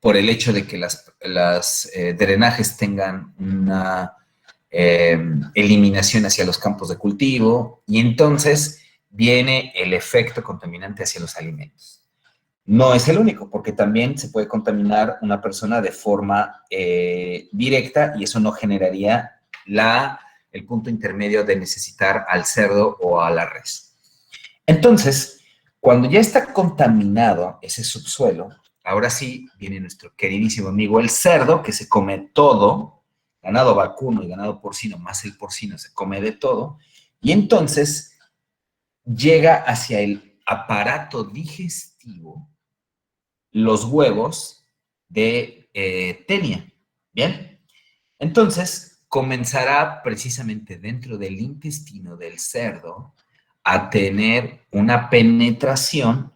por el hecho de que las drenajes tengan una eliminación hacia los campos de cultivo, y entonces viene el efecto contaminante hacia los alimentos. No es el único, porque también se puede contaminar una persona de forma directa y eso no generaría el punto intermedio de necesitar al cerdo o a la res. Entonces, cuando ya está contaminado ese subsuelo, ahora sí viene nuestro queridísimo amigo el cerdo, que se come todo, ganado vacuno y ganado porcino, más el porcino se come de todo, y entonces llega hacia el aparato digestivo los huevos de Taenia, ¿bien? Entonces, comenzará precisamente dentro del intestino del cerdo a tener una penetración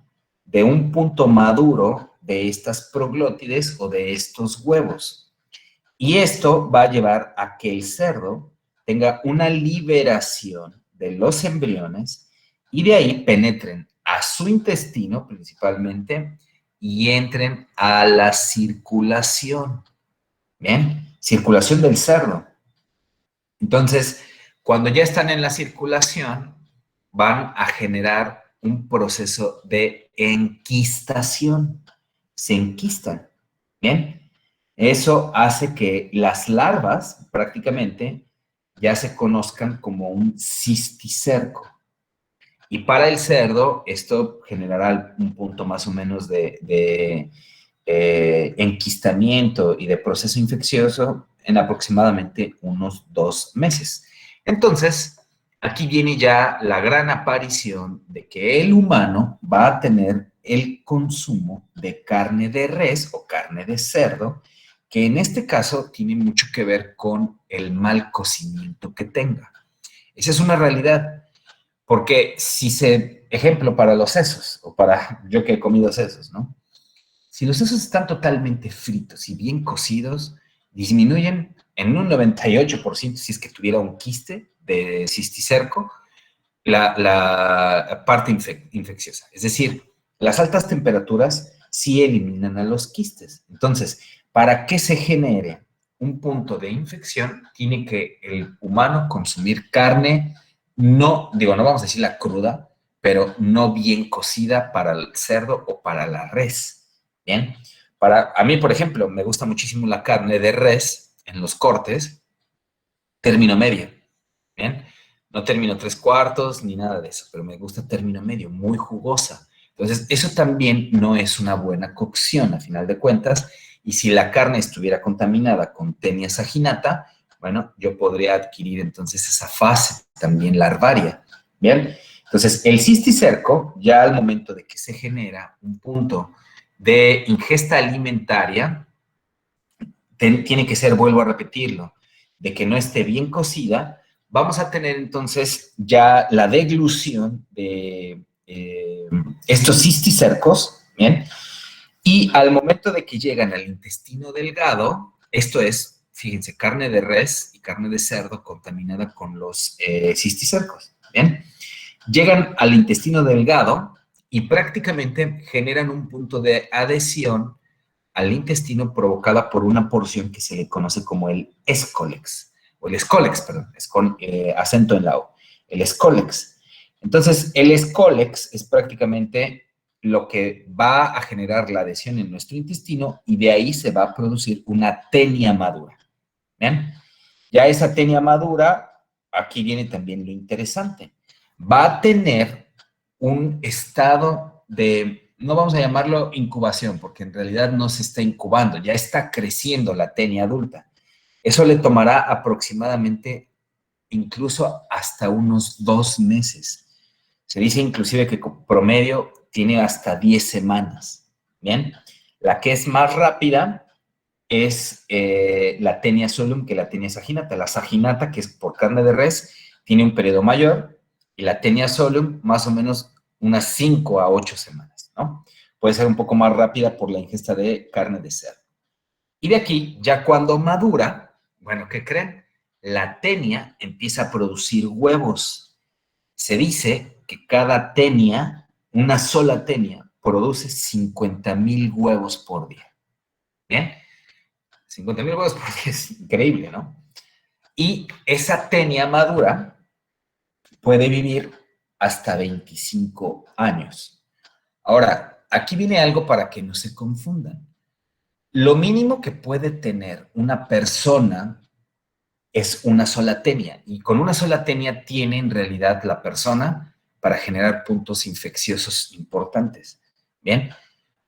de un punto maduro de estas proglótides o de estos huevos. Y esto va a llevar a que el cerdo tenga una liberación de los embriones y de ahí penetren a su intestino principalmente y entren a la circulación. ¿Bien? Circulación del cerdo. Entonces, cuando ya están en la circulación, van a generar un proceso de enquistación. Se enquistan. ¿Bien? Eso hace que las larvas prácticamente ya se conozcan como un cisticerco. Y para el cerdo, esto generará un punto más o menos de enquistamiento y de proceso infeccioso en aproximadamente unos 2 meses. Entonces, aquí viene ya la gran aparición de que el humano va a tener el consumo de carne de res o carne de cerdo, que en este caso tiene mucho que ver con el mal cocimiento que tenga. Esa es una realidad. Porque ejemplo para los sesos, o para yo que he comido sesos, ¿no? Si los sesos están totalmente fritos y bien cocidos, disminuyen en un 98%, si es que tuviera un quiste de cisticerco, la parte infecciosa. Es decir, las altas temperaturas sí eliminan a los quistes. Entonces, para que se genere un punto de infección, tiene que el humano consumir carne, no vamos a decir la cruda, pero no bien cocida para el cerdo o para la res. Bien, a mí, por ejemplo, me gusta muchísimo la carne de res en los cortes, término medio. Bien, no término 3/4 ni nada de eso, pero me gusta término medio, muy jugosa. Entonces, eso también no es una buena cocción, a final de cuentas, y si la carne estuviera contaminada con Taenia saginata, bueno, yo podría adquirir entonces esa fase también larvaria, ¿bien? Entonces, el cisticerco, ya al momento de que se genera un punto de ingesta alimentaria, tiene que ser, vuelvo a repetirlo, de que no esté bien cocida, vamos a tener entonces ya la deglución de estos cisticercos, ¿bien? Y al momento de que llegan al intestino delgado, esto es, fíjense, carne de res y carne de cerdo contaminada con los cisticercos, ¿bien? Llegan al intestino delgado y prácticamente generan un punto de adhesión al intestino provocada por una porción que se le conoce como el escolex, o el escolex, perdón, es con acento en la O, el escolex. Entonces, el escolex es prácticamente lo que va a generar la adhesión en nuestro intestino y de ahí se va a producir una tenia madura. ¿Ven? Ya esa tenia madura, aquí viene también lo interesante, va a tener un estado de, no vamos a llamarlo incubación, porque en realidad no se está incubando, ya está creciendo la tenia adulta. Eso le tomará aproximadamente incluso hasta unos 2 meses. Se dice inclusive que promedio tiene hasta 10 semanas. Bien, la que es más rápida es la tenia solum que la tenia saginata. La saginata, que es por carne de res, tiene un periodo mayor y la tenia solum más o menos unas 5 a 8 semanas, ¿no? Puede ser un poco más rápida por la ingesta de carne de cerdo. Y de aquí, ya cuando madura, bueno, ¿qué creen? La tenia empieza a producir huevos. Se dice que cada tenia, una sola tenia, produce 50,000 huevos por día. ¿Bien? 50,000 huevos por día es increíble, ¿no? Y esa tenia madura puede vivir hasta 25 años. Ahora, aquí viene algo para que no se confundan. Lo mínimo que puede tener una persona es una sola tenia, y con una sola tenia tiene en realidad la persona para generar puntos infecciosos importantes. Bien,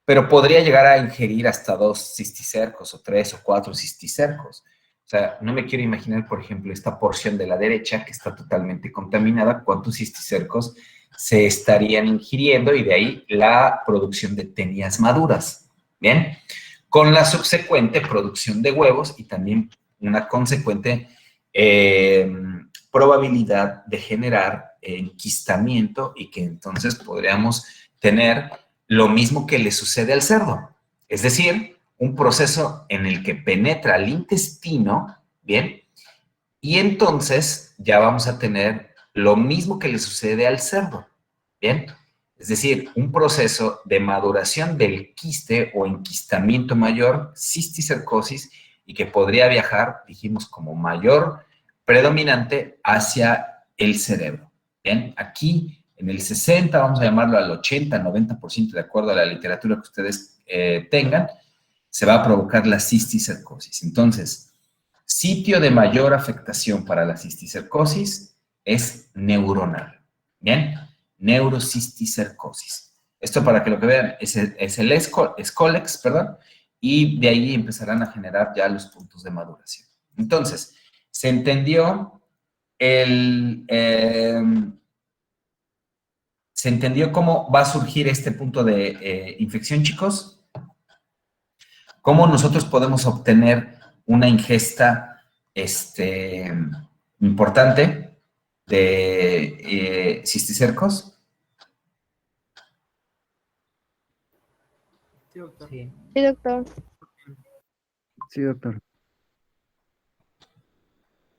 pero podría llegar a ingerir hasta 2 cisticercos o 3 o 4 cisticercos. O sea, no me quiero imaginar, por ejemplo, esta porción de la derecha que está totalmente contaminada, cuántos cisticercos se estarían ingiriendo y de ahí la producción de tenias maduras. Bien, con la subsecuente producción de huevos y también una consecuente probabilidad de generar enquistamiento y que entonces podríamos tener lo mismo que le sucede al cerdo. Es decir, un proceso en el que penetra el intestino, ¿bien? Y entonces ya vamos a tener lo mismo que le sucede al cerdo, ¿bien? Es decir, un proceso de maduración del quiste o enquistamiento mayor, cisticercosis, y que podría viajar, dijimos, como mayor predominante hacia el cerebro. Bien, aquí en el 60, vamos a llamarlo al 80, 90%, de acuerdo a la literatura que ustedes tengan, se va a provocar la cisticercosis. Entonces, sitio de mayor afectación para la cisticercosis es neuronal. Bien, neurocisticercosis. Esto para que lo que vean es el escolex, perdón, y de ahí empezarán a generar ya los puntos de maduración. Entonces, se entendió ¿se entendió cómo va a surgir este punto de infección, chicos? ¿Cómo nosotros podemos obtener una ingesta importante de cisticercos? Sí, doctor. Sí, doctor. Sí, doctor.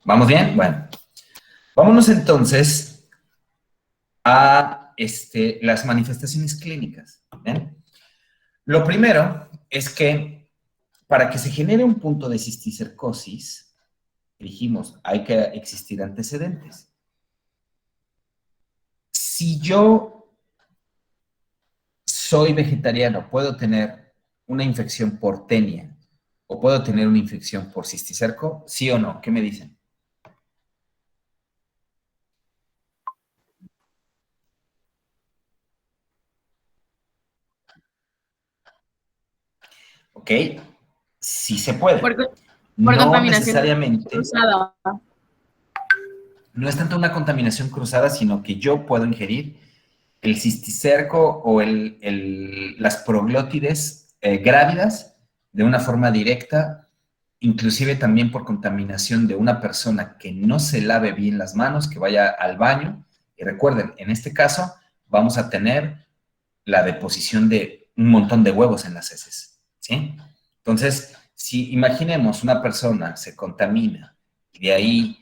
¿Vamos bien? Bueno, vámonos entonces a las manifestaciones clínicas. ¿Bien? Lo primero es que para que se genere un punto de cisticercosis, dijimos, hay que existir antecedentes. Si yo soy vegetariano, puedo tener una infección por tenia o puedo tener una infección por cisticerco, ¿sí o no? ¿Qué me dicen? ¿Ok? Sí se puede. Porque, Por No contaminación necesariamente, cruzada. no es tanto una contaminación cruzada, sino que yo puedo ingerir el cisticerco o las proglótides grávidas de una forma directa, inclusive también por contaminación de una persona que no se lave bien las manos, que vaya al baño. Y recuerden, en este caso vamos a tener la deposición de un montón de huevos en las heces, ¿sí? Entonces, si imaginemos una persona se contamina y de ahí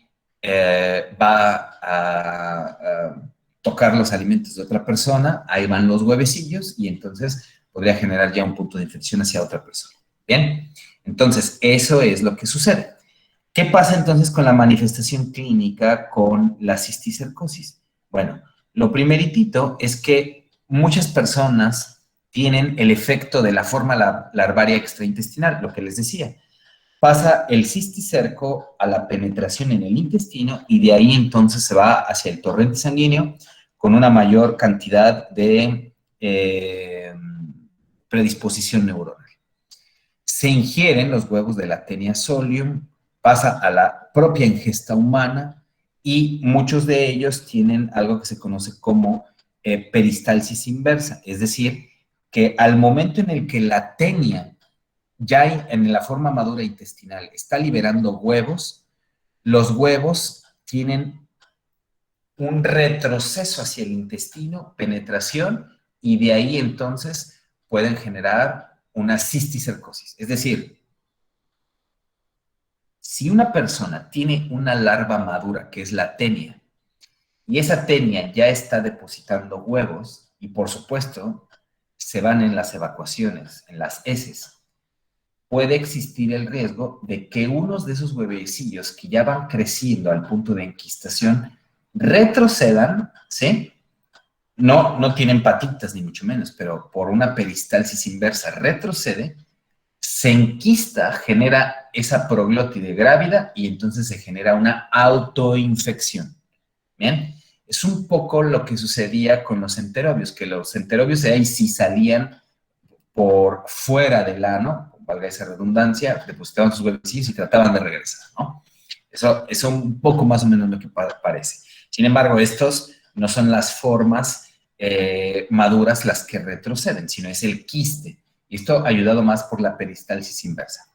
va a tocar los alimentos de otra persona, ahí van los huevecillos y entonces podría generar ya un punto de infección hacia otra persona. Bien, entonces eso es lo que sucede. ¿Qué pasa entonces con la manifestación clínica con la cisticercosis? Bueno, lo primeritito es que muchas personas tienen el efecto de la forma larvaria extraintestinal, lo que les decía. Pasa el cisticerco a la penetración en el intestino y de ahí entonces se va hacia el torrente sanguíneo con una mayor cantidad de predisposición neuronal. Se ingieren los huevos de la Taenia solium, pasa a la propia ingesta humana y muchos de ellos tienen algo que se conoce como peristalsis inversa, es decir, que al momento en el que la Taenia ya en la forma madura intestinal está liberando huevos, los huevos tienen un retroceso hacia el intestino, penetración, y de ahí entonces pueden generar una cisticercosis. Es decir, si una persona tiene una larva madura, que es la Taenia, y esa Taenia ya está depositando huevos, y por supuesto se van en las evacuaciones, en las heces, puede existir el riesgo de que unos de esos huevecillos que ya van creciendo al punto de enquistación retrocedan, ¿sí? No tienen patitas ni mucho menos, pero por una peristalsis inversa retrocede, se enquista, genera esa proglótide grávida y entonces se genera una autoinfección. ¿Bien? Es un poco lo que sucedía con los enterobios, que los enterobios de ahí sí salían por fuera del ano, valga esa redundancia, depositaban sus huevecillos y trataban de regresar, ¿no? Eso un poco más o menos lo que parece. Sin embargo, estos no son las formas maduras las que retroceden, sino es el quiste. Y esto ayudado más por la peristalsis inversa.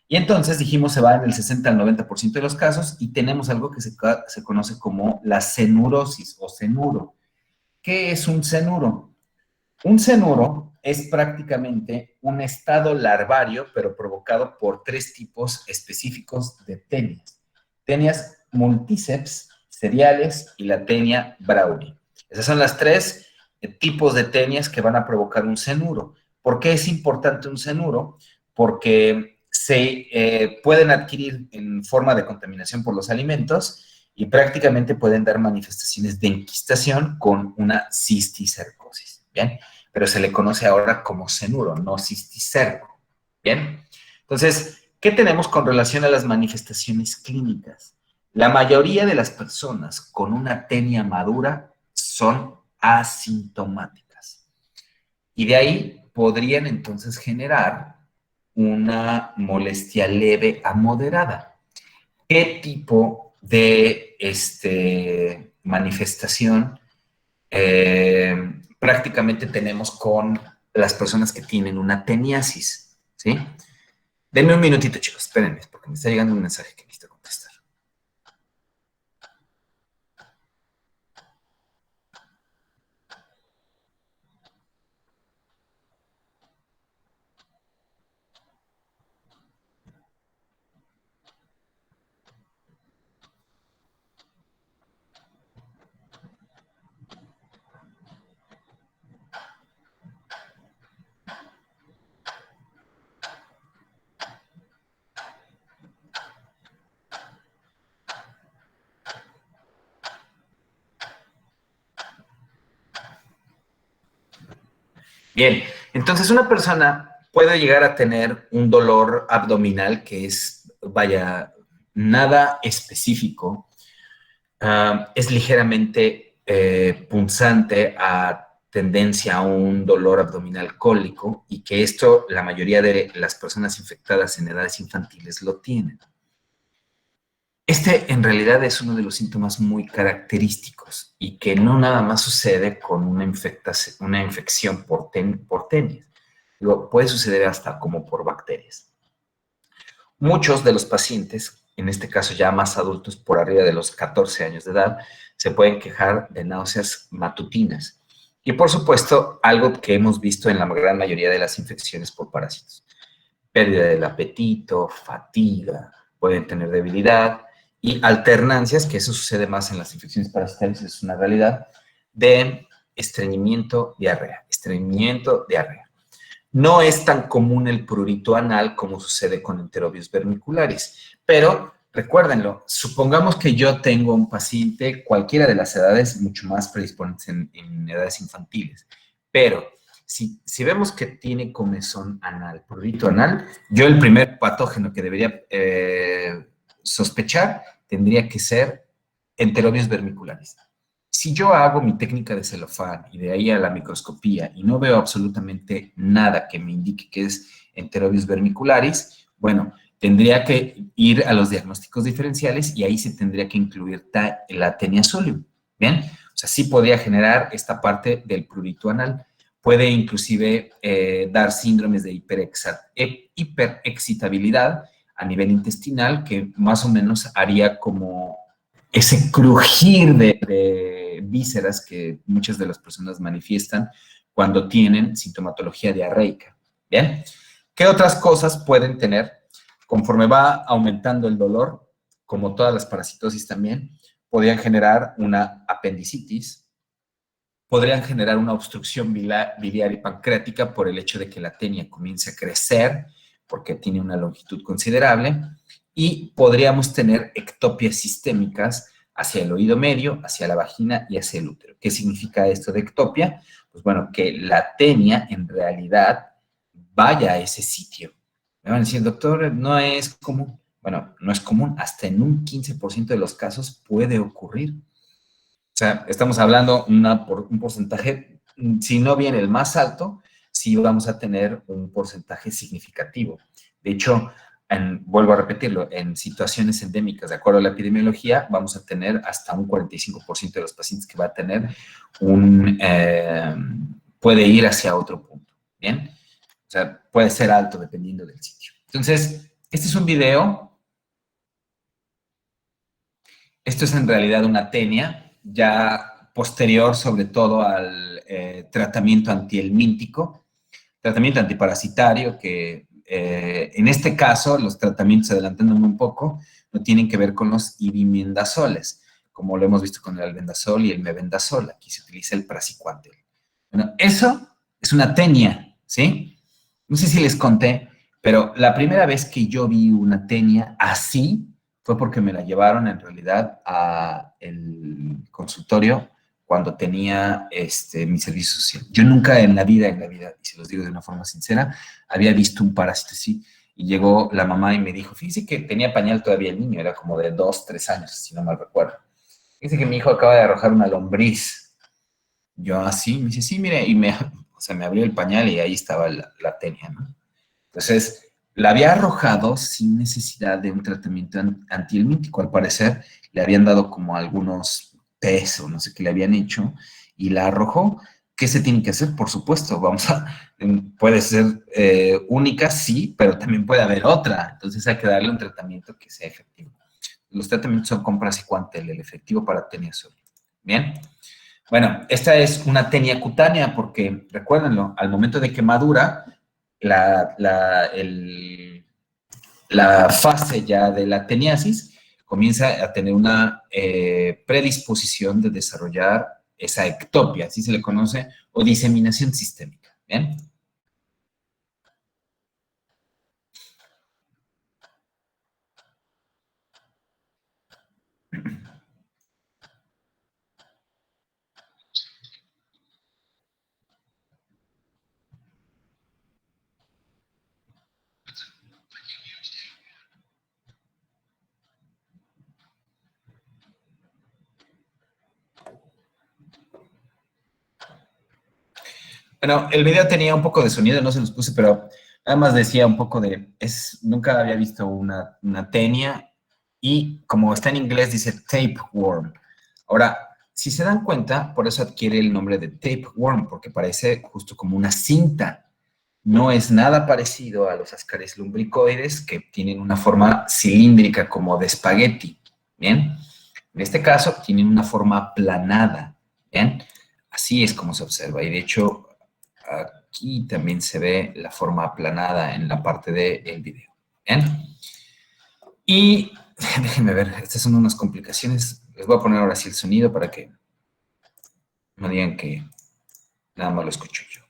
Y entonces dijimos se va en el 60 al 90% de los casos y tenemos algo que se conoce como la cenurosis o cenuro. ¿Qué es un cenuro? Un cenuro es prácticamente un estado larvario, pero provocado por tres tipos específicos de tenias. Tenias multiceps, cereales y la tenia brownie. Esas son las tres tipos de tenias que van a provocar un cenuro. ¿Por qué es importante un cenuro? Porque se pueden adquirir en forma de contaminación por los alimentos y prácticamente pueden dar manifestaciones de enquistación con una cisticercosis. ¿Bien? Pero se le conoce ahora como cenuro, no cisticerco. ¿Bien? Entonces, ¿qué tenemos con relación a las manifestaciones clínicas? La mayoría de las personas con una tenia madura son asintomáticas. Y de ahí podrían entonces generar una molestia leve a moderada. ¿Qué tipo de manifestación prácticamente tenemos con las personas que tienen una teniasis? ¿Sí? Denme un minutito, chicos, espérenme, porque me está llegando un mensaje que necesito contestar. Bien, entonces una persona puede llegar a tener un dolor abdominal que es, vaya, nada específico, es ligeramente punzante a tendencia a un dolor abdominal cólico y que esto la mayoría de las personas infectadas en edades infantiles lo tienen. Este en realidad es uno de los síntomas muy característicos y que no nada más sucede con una infección por tenias. Puede suceder hasta como por bacterias. Muchos de los pacientes, en este caso ya más adultos por arriba de los 14 años de edad, se pueden quejar de náuseas matutinas. Y por supuesto, algo que hemos visto en la gran mayoría de las infecciones por parásitos. Pérdida del apetito, fatiga, pueden tener debilidad y alternancias, que eso sucede más en las infecciones parasitarias, es una realidad, de estreñimiento, diarrea, estreñimiento, diarrea. No es tan común el prurito anal como sucede con enterobios vermiculares, pero recuérdenlo, supongamos que yo tengo un paciente, cualquiera de las edades, mucho más predisponentes en edades infantiles, pero si vemos que tiene comezón anal, prurito anal, yo el primer patógeno que debería sospechar tendría que ser enterobios vermiculares. Si yo hago mi técnica de celofán y de ahí a la microscopía y no veo absolutamente nada que me indique que es enterobius vermicularis, bueno, tendría que ir a los diagnósticos diferenciales y ahí se tendría que incluir la tenia solium. ¿Bien? O sea, sí podría generar esta parte del prurito anal. Puede inclusive dar síndromes de hiperexcitabilidad a nivel intestinal que más o menos haría como ese crujir de vísceras que muchas de las personas manifiestan cuando tienen sintomatología diarreica. ¿Bien? ¿Qué otras cosas pueden tener? Conforme va aumentando el dolor, como todas las parasitosis también, podrían generar una apendicitis, podrían generar una obstrucción biliar y pancreática por el hecho de que la tenia comience a crecer, porque tiene una longitud considerable, y podríamos tener ectopias sistémicas hacia el oído medio, hacia la vagina y hacia el útero. ¿Qué significa esto de ectopia? Pues bueno, que la tenia en realidad vaya a ese sitio. Me van a decir, doctor, no es común. Bueno, no es común, hasta en un 15% de los casos puede ocurrir. O sea, estamos hablando un porcentaje, si no bien el más alto, sí vamos a tener un porcentaje significativo. De hecho, vuelvo a repetirlo, en situaciones endémicas, de acuerdo a la epidemiología, vamos a tener hasta un 45% de los pacientes que va a tener puede ir hacia otro punto, ¿bien? O sea, puede ser alto dependiendo del sitio. Entonces, este es un video. Esto es en realidad una tenia, ya posterior sobre todo al tratamiento antihelmíntico, tratamiento antiparasitario, que en este caso, los tratamientos, adelantándome un poco, no tienen que ver con los ibimendazoles, como lo hemos visto con el albendazol y el mebendazol. Aquí se utiliza el praziquantel. Bueno, eso es una tenia, ¿sí? No sé si les conté, pero la primera vez que yo vi una tenia así fue porque me la llevaron en realidad a el consultorio cuando tenía mi servicio social. Yo nunca en la vida, y se los digo de una forma sincera, había visto un parásito así. Y llegó la mamá y me dijo, fíjese que tenía pañal todavía el niño, era como de 2, 3 años, si no mal recuerdo. Dice que mi hijo acaba de arrojar una lombriz. Yo así, me dice, sí, mire, y o sea, me abrió el pañal y ahí estaba la tenia, ¿no? Entonces, la había arrojado sin necesidad de un tratamiento antihelmíntico. Al parecer, le habían dado como algunos test o no sé qué le habían hecho y la arrojó. ¿Qué se tiene que hacer? Por supuesto, puede ser única, sí, pero también puede haber otra. Entonces hay que darle un tratamiento que sea efectivo. Los tratamientos son con praziquantel, el efectivo para tenia solo. Bien. Bueno, esta es una tenia cutánea porque, recuérdenlo, al momento de que madura, la, la, la fase ya de la teniasis comienza a tener una predisposición de desarrollar esa ectopia, así se le conoce, o diseminación sistémica. ¿Bien? Bueno, el video tenía un poco de sonido, no se los puse, pero nada más decía un poco de, nunca había visto una tenia y como está en inglés dice tapeworm. Ahora, si se dan cuenta, por eso adquiere el nombre de tapeworm, porque parece justo como una cinta. No es nada parecido a los ascaris lumbricoides que tienen una forma cilíndrica como de espagueti, ¿bien? En este caso tienen una forma aplanada, ¿bien? Así es como se observa y de hecho aquí también se ve la forma aplanada en la parte del video, ¿bien? Y déjenme ver, estas son unas complicaciones. Les voy a poner ahora sí el sonido para que no digan que nada más lo escucho yo.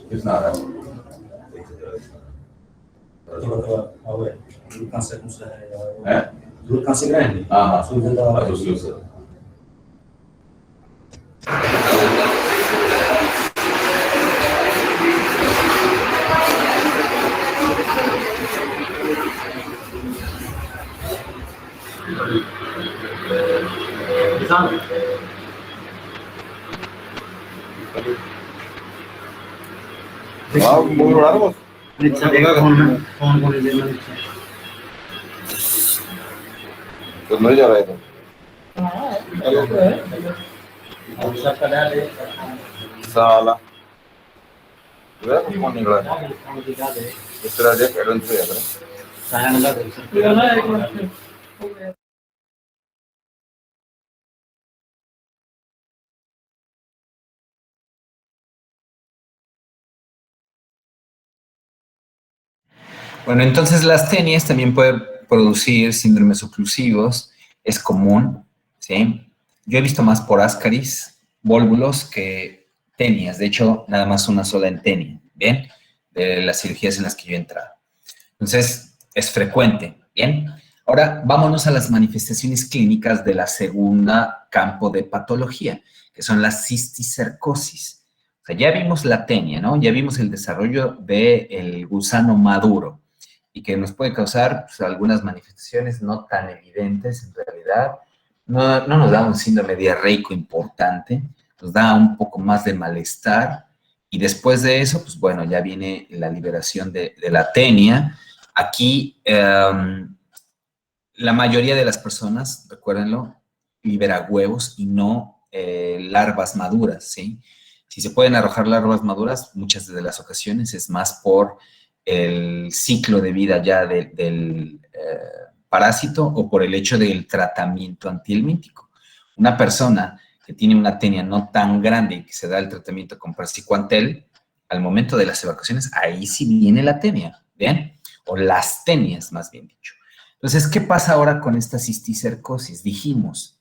It's not. Due case grandi? Ah, muy largos. Pues no ya veo. Sala. ¿Verdad? ¿Cómo ni lo? Espera ya que lo entre, ¿verdad? Bueno, entonces las tenias también pueden producir síndromes oclusivos, es común, ¿sí? Yo he visto más por ascaris, vólvulos que tenias, de hecho, nada más una sola en tenia, ¿bien? De las cirugías en las que yo he entrado. Entonces, es frecuente, ¿bien? Ahora, vámonos a las manifestaciones clínicas de la segunda campo de patología, que son la cisticercosis. O sea, ya vimos la tenia, ¿no? Ya vimos el desarrollo del gusano maduro y que nos puede causar pues, algunas manifestaciones no tan evidentes en realidad. No nos da un síndrome diarreico importante, nos da un poco más de malestar y después de eso, pues bueno, ya viene la liberación de la tenia. Aquí, la mayoría de las personas, recuérdenlo, libera huevos y no larvas maduras, ¿sí? Si se pueden arrojar larvas maduras, muchas de las ocasiones es más por el ciclo de vida ya del parásito o por el hecho del tratamiento antihelmíntico. Una persona que tiene una tenia no tan grande y que se da el tratamiento con praziquantel, al momento de las evacuaciones, ahí sí viene la tenia, ¿bien? O las tenias, más bien dicho. Entonces, ¿qué pasa ahora con esta cisticercosis? Dijimos,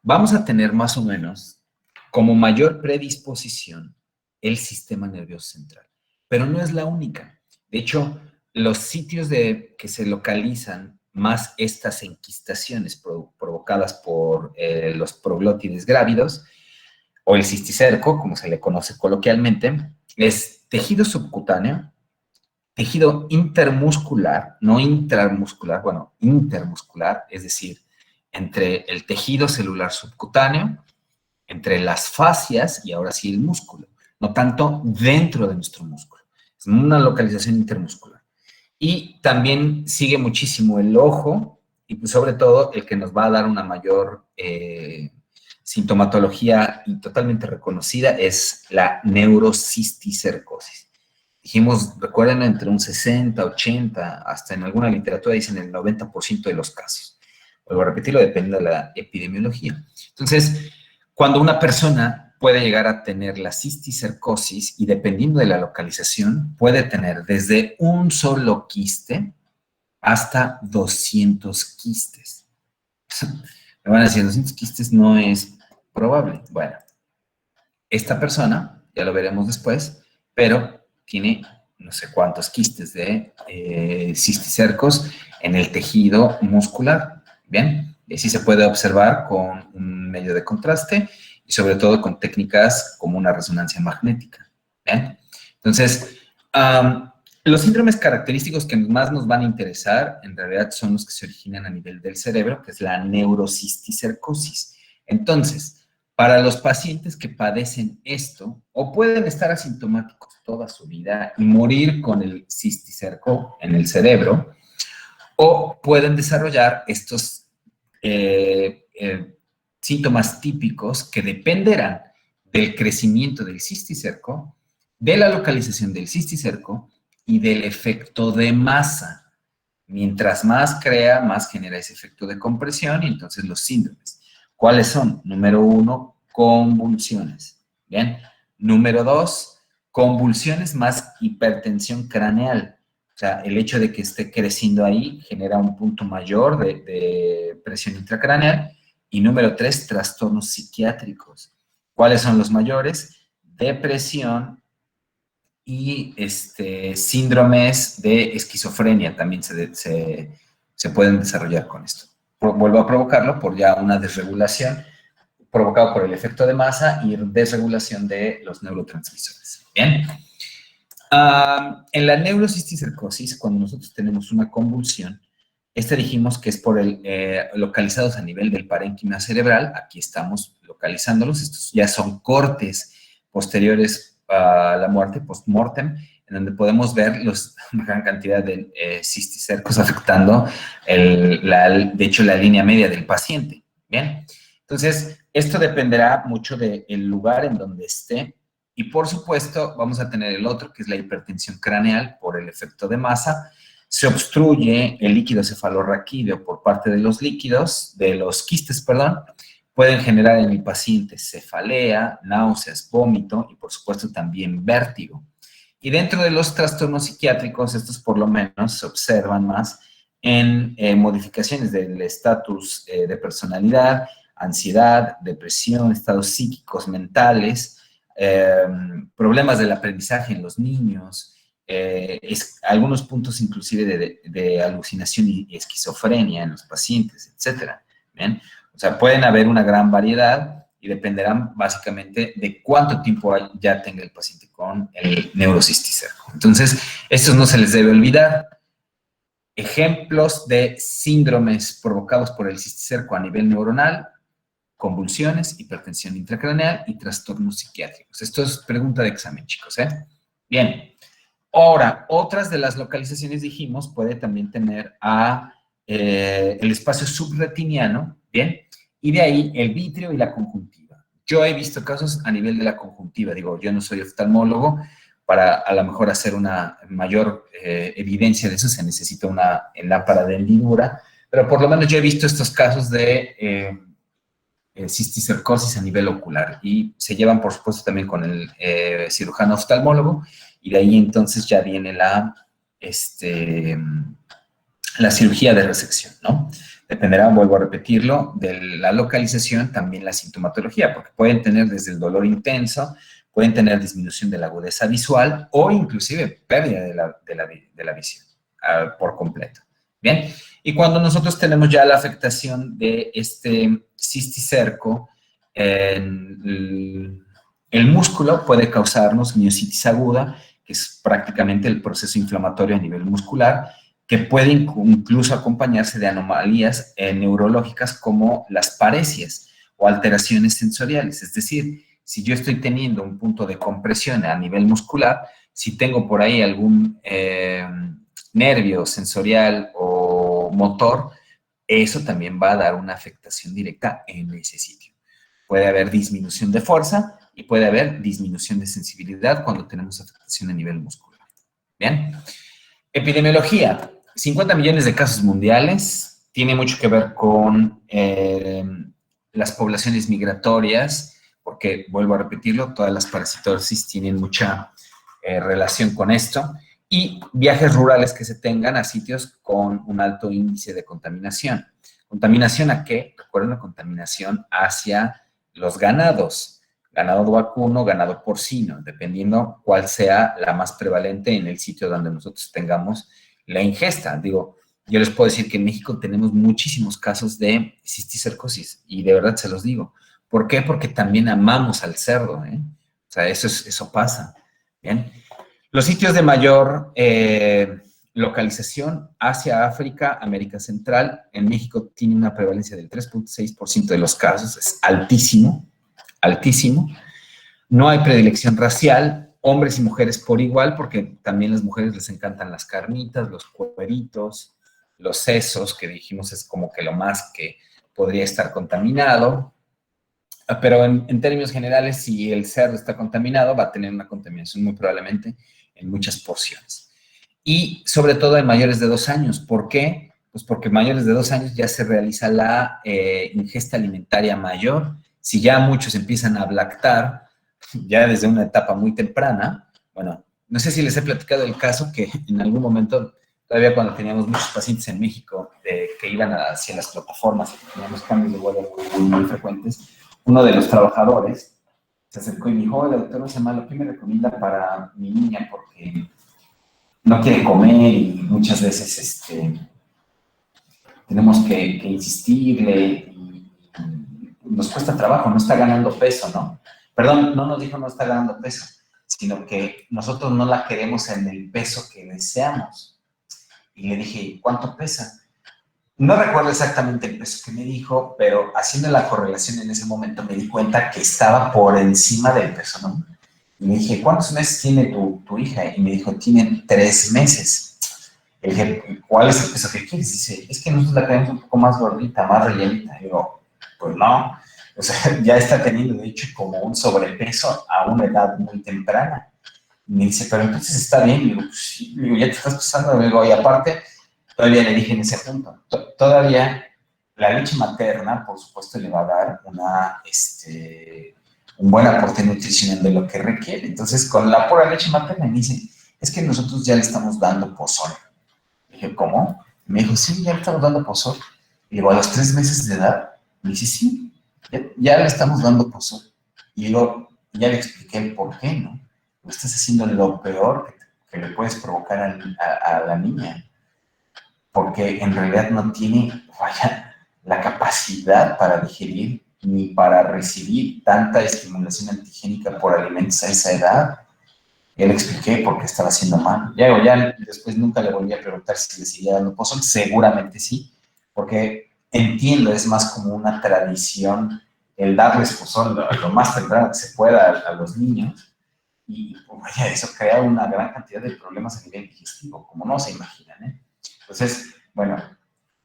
vamos a tener más o menos como mayor predisposición el sistema nervioso central, pero no es la única. De hecho, los sitios que se localizan más estas enquistaciones provocadas por los proglótides grávidos o el cisticerco, como se le conoce coloquialmente, es tejido subcutáneo, tejido intermuscular, no intramuscular, bueno, intermuscular, es decir, entre el tejido celular subcutáneo, entre las fascias y ahora sí el músculo, no tanto dentro de nuestro músculo. Es una localización intermuscular. Y también sigue muchísimo el ojo y pues sobre todo el que nos va a dar una mayor sintomatología y totalmente reconocida es la neurocisticercosis. Dijimos, recuerden, entre un 60, 80, hasta en alguna literatura dicen el 90% de los casos. Vuelvo a repetirlo, depende de la epidemiología. Entonces, cuando una persona puede llegar a tener la cisticercosis y dependiendo de la localización, puede tener desde un solo quiste hasta 200 quistes. Me van a decir, 200 quistes no es probable. Bueno, esta persona, ya lo veremos después, pero tiene no sé cuántos quistes de cisticercos en el tejido muscular, ¿bien? Y así se puede observar con un medio de contraste y sobre todo con técnicas como una resonancia magnética, ¿bien? Entonces, los síndromes característicos que más nos van a interesar, en realidad, son los que se originan a nivel del cerebro, que es la neurocisticercosis. Entonces, para los pacientes que padecen esto, o pueden estar asintomáticos toda su vida y morir con el cisticerco en el cerebro, o pueden desarrollar estos síntomas típicos que dependerán del crecimiento del cisticerco, de la localización del cisticerco y del efecto de masa. Mientras más crea, más genera ese efecto de compresión y entonces los síndromes. ¿Cuáles son? Número 1, convulsiones. ¿Bien? Número 2, convulsiones más hipertensión craneal. O sea, el hecho de que esté creciendo ahí genera un punto mayor de presión intracraneal. Y número 3, trastornos psiquiátricos. ¿Cuáles son los mayores? Depresión y síndromes de esquizofrenia también se pueden desarrollar con esto. Vuelvo a provocarlo por ya una desregulación provocado por el efecto de masa y desregulación de los neurotransmisores. Bien. En la neurocisticercosis, cuando nosotros tenemos una convulsión, dijimos que es por localizados a nivel del parénquima cerebral. Aquí estamos localizándolos. Estos ya son cortes posteriores a la muerte, post-mortem, en donde podemos ver una gran cantidad de cisticercos afectando, de hecho, la línea media del paciente. Bien. Entonces, esto dependerá mucho del lugar en donde esté. Y, por supuesto, vamos a tener el otro, que es la hipertensión craneal por el efecto de masa. Se obstruye el líquido cefalorraquídeo por parte de los quistes, perdón. Pueden generar en el paciente cefalea, náuseas, vómito y, por supuesto, también vértigo. Y dentro de los trastornos psiquiátricos, estos por lo menos se observan más en modificaciones del estatus de personalidad, ansiedad, depresión, estados psíquicos, mentales, problemas del aprendizaje en los niños, algunos puntos inclusive de alucinación y esquizofrenia en los pacientes, etcétera. ¿Bien? O sea, pueden haber una gran variedad y dependerán básicamente de cuánto tiempo ya tenga el paciente con el neurocisticerco. Entonces, estos no se les debe olvidar. Ejemplos de síndromes provocados por el cisticerco a nivel neuronal: convulsiones, hipertensión intracraneal y trastornos psiquiátricos. Esto es pregunta de examen, chicos, ¿eh? Bien. Ahora, otras de las localizaciones, dijimos, puede también tener el espacio subretiniano, ¿bien? Y de ahí el vítreo y la conjuntiva. Yo he visto casos a nivel de la conjuntiva. Digo, yo no soy oftalmólogo. Para a lo mejor hacer una mayor evidencia de eso se necesita una lámpara de hendidura, pero por lo menos yo he visto estos casos de cisticercosis a nivel ocular y se llevan, por supuesto, también con el cirujano oftalmólogo y de ahí entonces ya viene la cirugía de resección, ¿no? Dependerá, vuelvo a repetirlo, de la localización, también la sintomatología, porque pueden tener desde el dolor intenso, pueden tener disminución de la agudeza visual o inclusive pérdida de la visión por completo. Bien, y cuando nosotros tenemos ya la afectación de este cisticerco, el músculo puede causarnos miositis aguda, que es prácticamente el proceso inflamatorio a nivel muscular, que puede incluso acompañarse de anomalías neurológicas como las paresias o alteraciones sensoriales. Es decir, si yo estoy teniendo un punto de compresión a nivel muscular, si tengo por ahí algún nervio sensorial o motor, eso también va a dar una afectación directa en ese sitio. Puede haber disminución de fuerza y puede haber disminución de sensibilidad cuando tenemos afectación a nivel muscular. Bien. Epidemiología. 50 millones de casos mundiales. Tiene mucho que ver con las poblaciones migratorias, porque, vuelvo a repetirlo, todas las parasitosis tienen mucha relación con esto. Y viajes rurales que se tengan a sitios con un alto índice de ¿Contaminación a qué? Recuerden, la contaminación hacia los ganados. ganado vacuno, ganado porcino, dependiendo cuál sea la más prevalente en el sitio donde nosotros tengamos la ingesta. Digo, yo les puedo decir que en México tenemos muchísimos casos de cisticercosis, y de verdad se los digo. ¿Por qué? Porque también amamos al cerdo, ¿eh? O sea, eso pasa, ¿bien? Los sitios de mayor localización, Asia, África, América Central, en México tiene una prevalencia del 3.6% de los casos, es altísimo, altísimo. No hay predilección racial, hombres y mujeres por igual, porque también a las mujeres les encantan las carnitas, los cueritos, los sesos, que dijimos es como que lo más que podría estar contaminado. Pero en términos generales, si el cerdo está contaminado, va a tener una contaminación muy probablemente en muchas porciones. Y sobre todo en mayores de 2 años. ¿Por qué? Pues porque mayores de 2 años ya se realiza la ingesta alimentaria mayor. Si ya muchos empiezan a lactar, ya desde una etapa muy temprana, bueno, no sé si les he platicado el caso que en algún momento, todavía cuando teníamos muchos pacientes en México que iban hacia las plataformas, teníamos cambios de vuelo muy frecuentes, uno de los trabajadores se acercó y me dijo: oye, doctor Osemalo, ¿qué me recomienda para mi niña? Porque no quiere comer y muchas veces tenemos que insistirle y nos cuesta trabajo, no está ganando peso, ¿no? Perdón, no nos dijo no está ganando peso, sino que nosotros no la queremos en el peso que deseamos. Y le dije: ¿cuánto pesa? No recuerdo exactamente el peso que me dijo, pero haciendo la correlación en ese momento me di cuenta que estaba por encima del peso, ¿no? Y le dije: ¿cuántos meses tiene tu hija? Y me dijo: tienen 3 meses. Le dije: ¿cuál es el peso que quieres? Dice: es que nosotros la queremos un poco más gordita, más rellenita. Y digo: pues no, o sea, ya está teniendo de hecho como un sobrepeso a una edad muy temprana. Y me dice: pero entonces está bien. Y digo: pues sí. Digo: ya te estás pasando. Le digo: y aparte, todavía le dije en ese punto, todavía la leche materna, por supuesto, le va a dar un buen aporte nutricional de lo que requiere. Entonces, con la pura leche materna, me dice: es que nosotros ya le estamos dando pozole. Le dije: ¿cómo? Me dijo: sí, ya le estamos dando pozole. Y digo: ¿a los 3 meses de edad? Me dice: sí, ya le estamos dando pozole. Y luego ya le expliqué el por qué, ¿no? Estás haciendo lo peor que le puedes provocar a la niña, porque en realidad no tiene, vaya, la capacidad para digerir ni para recibir tanta estimulación antigénica por alimentos a esa edad. Ya le expliqué por qué estaba haciendo mal. Ya después nunca le volví a preguntar si le seguía dando pozol. Seguramente sí, porque entiendo, es más como una tradición el darles pozol lo más temprano que se pueda a los niños. Y vaya, eso crea una gran cantidad de problemas a nivel digestivo, como no se imaginan, ¿eh? Entonces, bueno,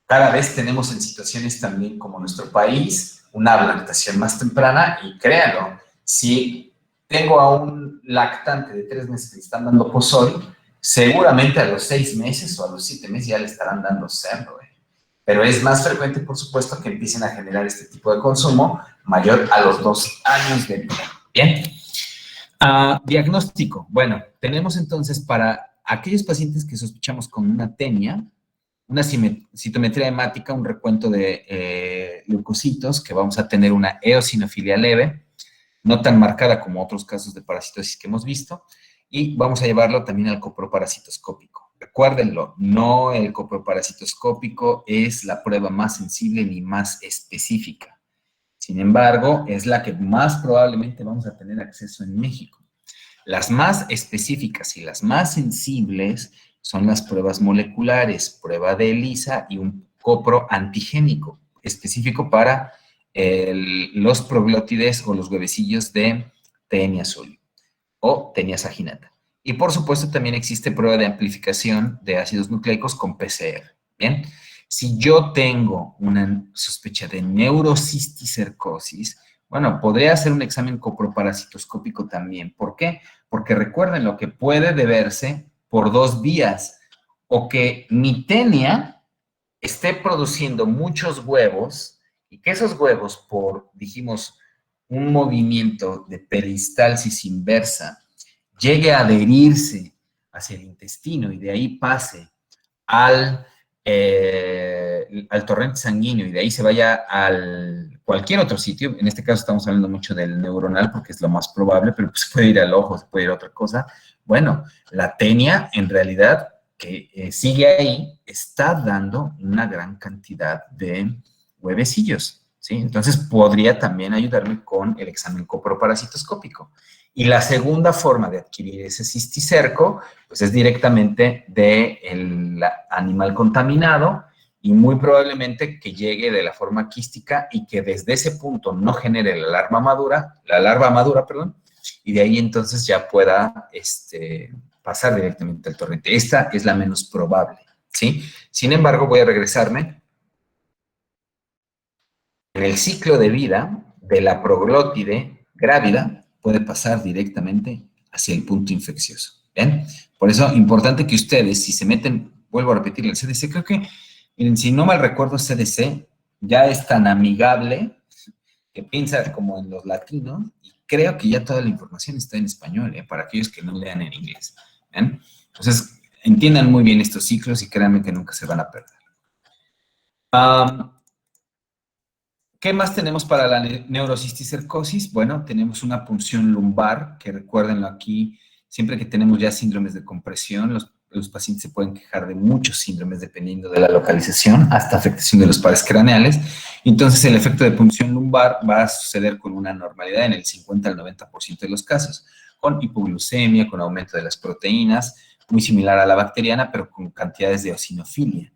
cada vez tenemos en situaciones también como nuestro país una lactación más temprana, y créanlo, si tengo a un lactante de 3 meses que le están dando pozol, seguramente a los 6 meses o a los 7 meses ya le estarán dando cerdo, ¿eh? Pero es más frecuente, por supuesto, que empiecen a generar este tipo de consumo mayor a los 2 años de vida. Bien. Diagnóstico. Bueno, tenemos entonces para aquellos pacientes que sospechamos con una tenia, una citometría hemática, un recuento de leucocitos, que vamos a tener una eosinofilia leve, no tan marcada como otros casos de parasitosis que hemos visto, y vamos a llevarlo también al coproparasitoscópico. Recuérdenlo, no el coproparasitoscópico es la prueba más sensible ni más específica. Sin embargo, es la que más probablemente vamos a tener acceso en México. Las más específicas y las más sensibles son las pruebas moleculares, prueba de ELISA y un copro antigénico específico para los proglótides o los huevecillos de Taenia azul o Taenia saginata. Y por supuesto también existe prueba de amplificación de ácidos nucleicos con PCR. Bien. Si yo tengo una sospecha de neurocisticercosis, bueno, podría hacer un examen coproparasitoscópico también. ¿Por qué? Porque recuerden lo que puede deberse por 2 vías. O que mi tenia esté produciendo muchos huevos y que esos huevos, por, dijimos, un movimiento de peristalsis inversa, llegue a adherirse hacia el intestino y de ahí pase al al torrente sanguíneo y de ahí se vaya al cualquier otro sitio, en este caso estamos hablando mucho del neuronal porque es lo más probable, pero pues puede ir al ojo, se puede ir a otra cosa. Bueno, la tenia en realidad que sigue ahí está dando una gran cantidad de huevecillos, ¿sí? Entonces podría también ayudarme con el examen coproparasitoscópico. Y la segunda forma de adquirir ese cisticerco, pues es directamente del animal contaminado y muy probablemente que llegue de la forma quística y que desde ese punto no genere la larva madura, perdón, y de ahí entonces ya pueda pasar directamente al torrente. Esta es la menos probable, ¿sí? Sin embargo, voy a regresarme. En el ciclo de vida de la proglótide grávida puede pasar directamente hacia el punto infeccioso. ¿Ven? Por eso, importante que ustedes, si se meten, vuelvo a repetir, el CDC, creo que, miren, si no mal recuerdo, CDC ya es tan amigable que piensa como en los latinos y creo que ya toda la información está en español, para aquellos que no lean en inglés. ¿Ven? Entonces, entiendan muy bien estos ciclos y créanme que nunca se van a perder. ¿Qué más tenemos para la neurocisticercosis? Bueno, tenemos una punción lumbar, que recuérdenlo aquí, siempre que tenemos ya síndromes de compresión, los pacientes se pueden quejar de muchos síndromes dependiendo de la localización, hasta afectación de los pares craneales. Entonces, el efecto de punción lumbar va a suceder con una normalidad en el 50 al 90% de los casos, con hipoglucemia, con aumento de las proteínas, muy similar a la bacteriana, pero con cantidades de eosinofilia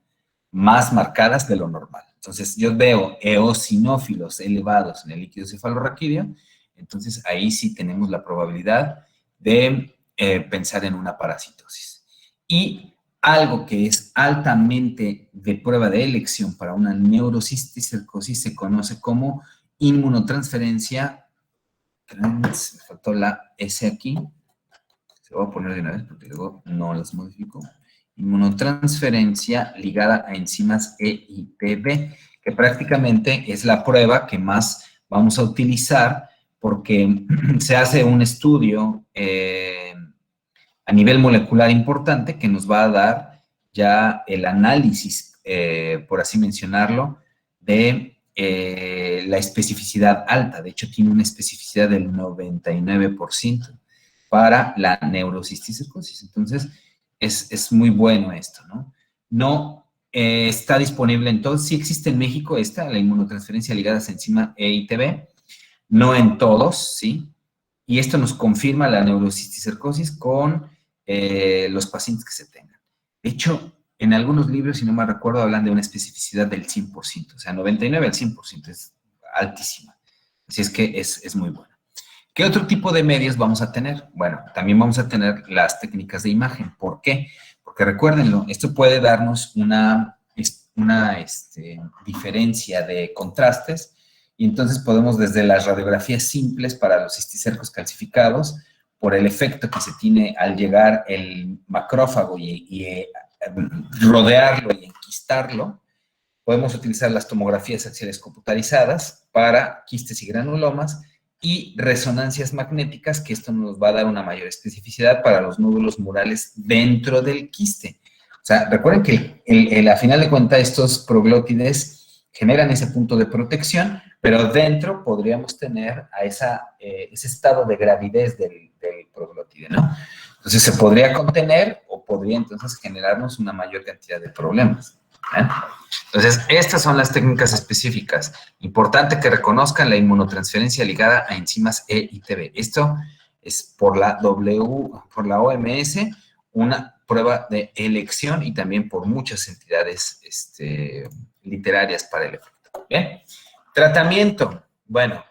más marcadas de lo normal. Entonces, yo veo eosinófilos elevados en el líquido cefalorraquídeo, entonces ahí sí tenemos la probabilidad de pensar en una parasitosis. Y algo que es altamente de prueba de elección para una neurocisticercosis se conoce como inmunotransferencia. Me faltó la S aquí. Se lo voy a poner de una vez porque luego no las modifico. Inmunotransferencia ligada a enzimas EITB, que prácticamente es la prueba que más vamos a utilizar porque se hace un estudio a nivel molecular importante que nos va a dar ya el análisis, por así mencionarlo, de la especificidad alta. De hecho, tiene una especificidad del 99% para la neurocisticercosis. Entonces, es muy bueno esto, ¿no? No está disponible en todos. Sí existe en México la inmunotransferencia ligada a enzima EITB, no en todos, ¿sí? Y esto nos confirma la neurocisticercosis con los pacientes que se tengan. De hecho, en algunos libros, si no me recuerdo, hablan de una especificidad del 100%, o sea, 99 al 100%, es altísima. Así es que es muy buena. ¿Qué otro tipo de medios vamos a tener? Bueno, también vamos a tener las técnicas de imagen. ¿Por qué? Porque recuérdenlo, esto puede darnos una diferencia de contrastes y entonces podemos desde las radiografías simples para los cisticercos calcificados, por el efecto que se tiene al llegar el macrófago y rodearlo y enquistarlo, podemos utilizar las tomografías axiales computarizadas para quistes y granulomas y resonancias magnéticas, que esto nos va a dar una mayor especificidad para los nódulos murales dentro del quiste. O sea, recuerden que a final de cuentas estos proglótides generan ese punto de protección, pero dentro podríamos tener a ese estado de gravidez del proglótide, ¿no? Entonces se podría contener o podría entonces generarnos una mayor cantidad de problemas. Entonces, estas son las técnicas específicas. Importante que reconozcan la inmunotransferencia ligada a enzimas EITB. Esto es por la OMS, una prueba de elección y también por muchas entidades literarias para el efecto. Bien. Tratamiento. Bueno,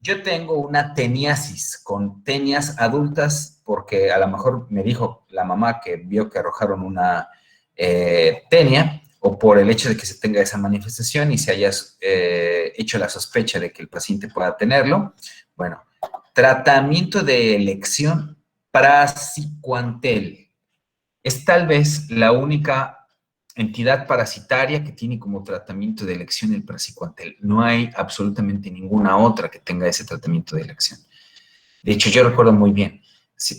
yo tengo una teniasis con tenias adultas porque a lo mejor me dijo la mamá que vio que arrojaron una tenia, o por el hecho de que se tenga esa manifestación y se haya hecho la sospecha de que el paciente pueda tenerlo. Bueno, tratamiento de elección, praziquantel. Es tal vez la única entidad parasitaria que tiene como tratamiento de elección el praziquantel. No hay absolutamente ninguna otra que tenga ese tratamiento de elección. De hecho, yo recuerdo muy bien.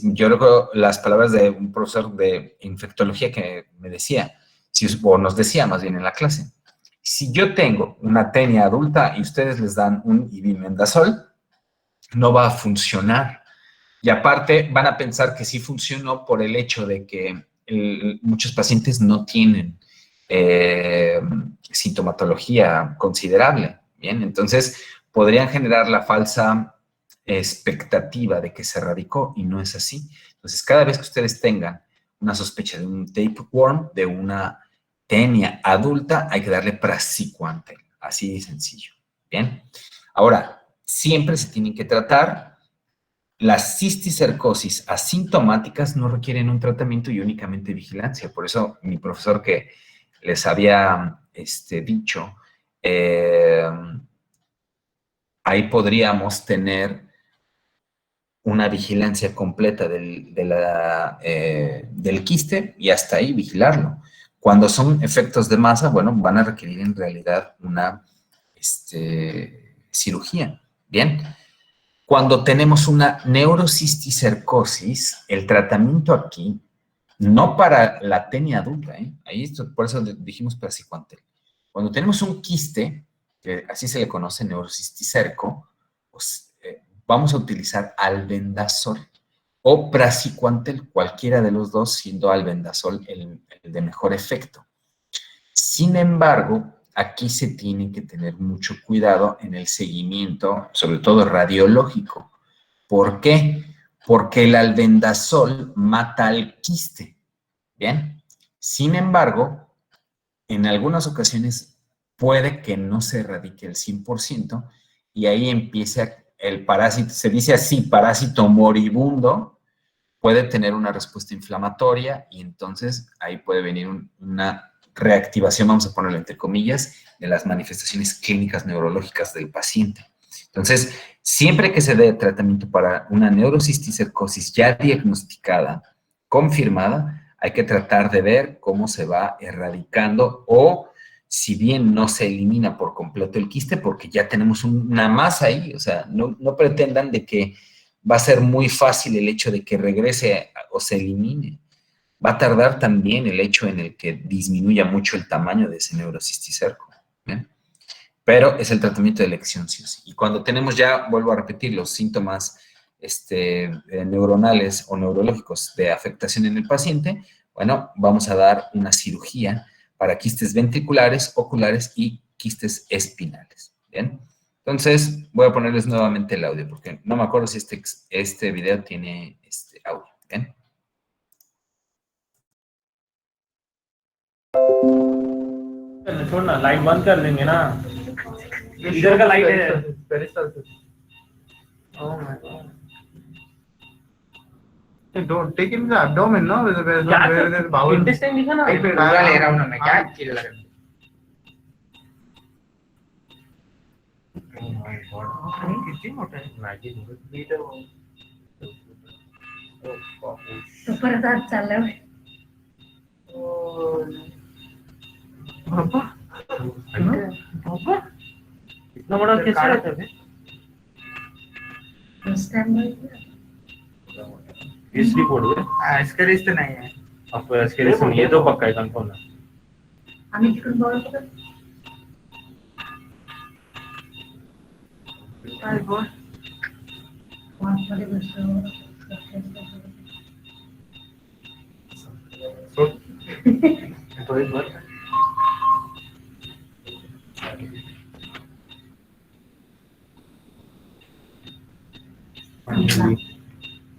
Yo recuerdo las palabras de un profesor de infectología que me decía, o nos decía más bien en la clase, si yo tengo una tenia adulta y ustedes les dan un ibimendazol, no va a funcionar. Y aparte van a pensar que sí funcionó por el hecho de que muchos pacientes no tienen sintomatología considerable. Bien, entonces podrían generar la falsa expectativa de que se radicó y no es así. Entonces, cada vez que ustedes tengan una sospecha de un tapeworm, de una tenia adulta, hay que darle praziquantel, así de sencillo. Bien, ahora, siempre se tienen que tratar. Las cisticercosis asintomáticas no requieren un tratamiento y únicamente vigilancia. Por eso mi profesor que les había dicho, ahí podríamos tener una vigilancia completa del quiste y hasta ahí vigilarlo. Cuando son efectos de masa, bueno, van a requerir en realidad una cirugía. Bien. Cuando tenemos una neurocisticercosis, el tratamiento aquí, no para la tenia adulta, ahí por eso dijimos praziquantel. Cuando tenemos un quiste, que así se le conoce neurocisticerco, pues vamos a utilizar albendazol o praziquantel, cualquiera de los dos, siendo albendazol el de mejor efecto. Sin embargo, aquí se tiene que tener mucho cuidado en el seguimiento, sobre todo radiológico. ¿Por qué? Porque el albendazol mata al quiste. ¿Bien? Sin embargo, en algunas ocasiones puede que no se erradique el 100% y ahí empieza el parásito, se dice así, parásito moribundo, puede tener una respuesta inflamatoria y entonces ahí puede venir una reactivación, vamos a ponerlo entre comillas, de las manifestaciones clínicas neurológicas del paciente. Entonces, siempre que se dé tratamiento para una neurocisticercosis ya diagnosticada, confirmada, hay que tratar de ver cómo se va erradicando o si bien no se elimina por completo el quiste, porque ya tenemos una masa ahí, o sea, no pretendan de que va a ser muy fácil el hecho de que regrese o se elimine. Va a tardar también el hecho en el que disminuya mucho el tamaño de ese neurocisticerco. ¿Bien? Pero es el tratamiento de elección, sí o sí. Y cuando tenemos ya, vuelvo a repetir, los síntomas neuronales o neurológicos de afectación en el paciente, bueno, vamos a dar una cirugía para quistes ventriculares, oculares y quistes espinales. ¿Bien? Entonces, voy a ponerles nuevamente el audio, porque no me acuerdo si este video tiene audio. ¿Bien? छोड़ ना लाइट बंद कर देंगे ना इधर का लाइट है oh my God Don't take it in the abdomen, no? Where there's bowel. Intestine दिखा ना पूरा ले रहा हूँ ना मैं क्या चिल लगा ओह माय गॉड कितनी मोटा है मैगी लीटर ऊपर साथ चल रहा है पापा पापा इतना बड़ा कैसे रहता है उस टाइम इसकी फोड़ दे इसका रिश्ता नहीं है अब इसके लिए सुनिए तो पक्का है कंफर्म है আমি কি করব আর বল কোন পরে বসে तो एक बार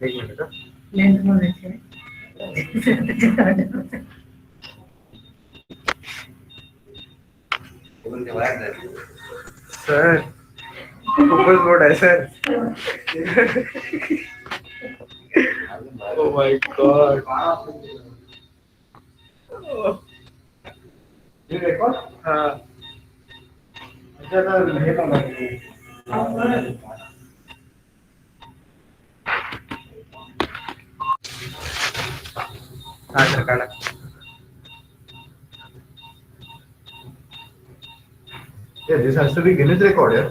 एक मिनट लेंथ বলেছে सर फोकस बोर्ड है सर ओह माय गॉड ये रिकॉर्ड हाँ अच्छा नहीं लगा हाँ सर काला Yeah, this has to be Guinness record, yeah.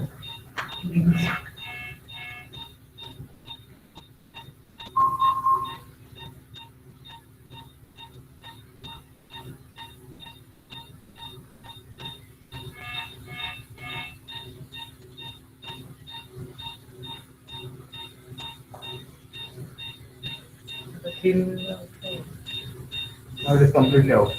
Now it is completely out.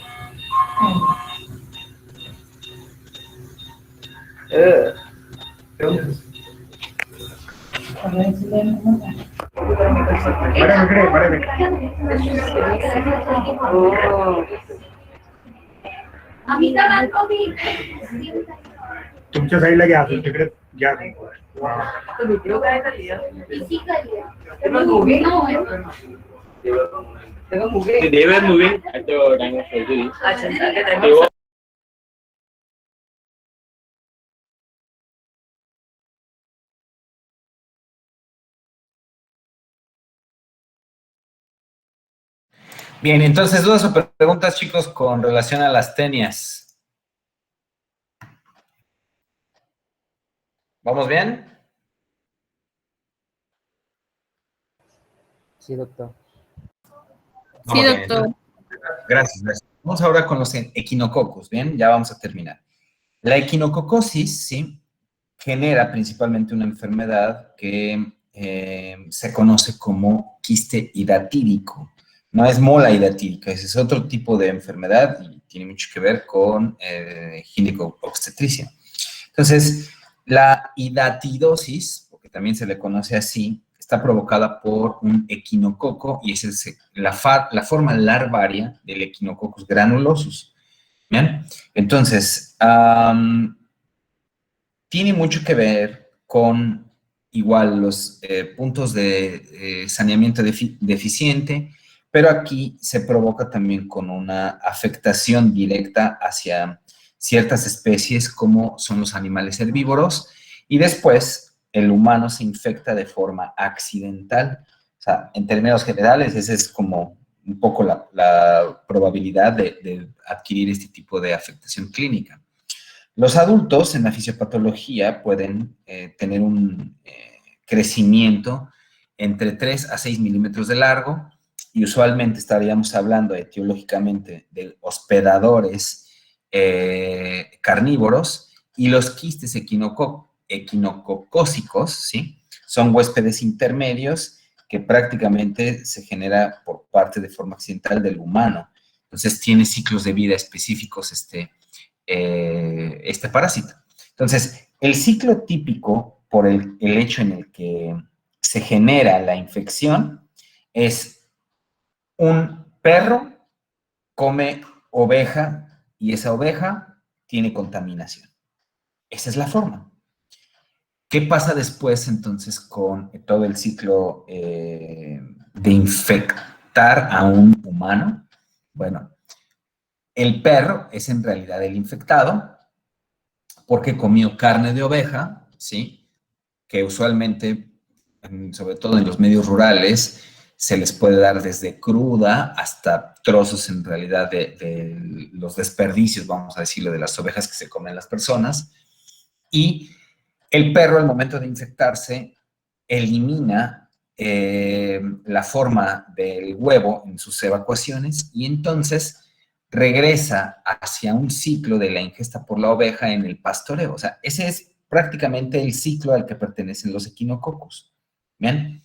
तुमच्या साईडला घ्या असेल तिकडे घ्या. They were moving at the time of surgery. Bien, entonces, dudas o preguntas, chicos, con relación a las tenias. ¿Vamos bien? Sí, doctor. Sí, doctor. Gracias, gracias. Vamos ahora con los equinococos, ¿bien? Ya vamos a terminar. La equinococosis, ¿sí? Genera principalmente una enfermedad que se conoce como quiste hidatídico. No es mola hidatídica, ese es otro tipo de enfermedad y tiene mucho que ver con gineco-obstetricia. Entonces, la hidatidosis, porque también se le conoce así, está provocada por un equinococo y esa es la forma larvaria del Echinococcus granulosus. ¿Bien? Entonces, tiene mucho que ver con igual los puntos de saneamiento deficiente, pero aquí se provoca también con una afectación directa hacia ciertas especies como son los animales herbívoros y después el humano se infecta de forma accidental. O sea, en términos generales, esa es como un poco la probabilidad de adquirir este tipo de afectación clínica. Los adultos en la fisiopatología pueden tener un crecimiento entre 3 a 6 milímetros de largo y usualmente estaríamos hablando etiológicamente de hospedadores carnívoros y los quistes equinococócicos, ¿sí? Son huéspedes intermedios que prácticamente se genera por parte de forma accidental del humano. Entonces tiene ciclos de vida específicos este parásito. Entonces, el ciclo típico por el hecho en el que se genera la infección es un perro come oveja y esa oveja tiene contaminación. Esa es la forma. ¿Qué pasa después entonces con todo el ciclo de infectar a un humano? Bueno, el perro es en realidad el infectado porque comió carne de oveja, ¿sí? Que usualmente, sobre todo en los medios rurales, se les puede dar desde cruda hasta trozos en realidad de los desperdicios, vamos a decirlo, de las ovejas que se comen las personas. Y el perro, al momento de infectarse, elimina la forma del huevo en sus evacuaciones y entonces regresa hacia un ciclo de la ingesta por la oveja en el pastoreo. O sea, ese es prácticamente el ciclo al que pertenecen los equinococos. ¿Bien?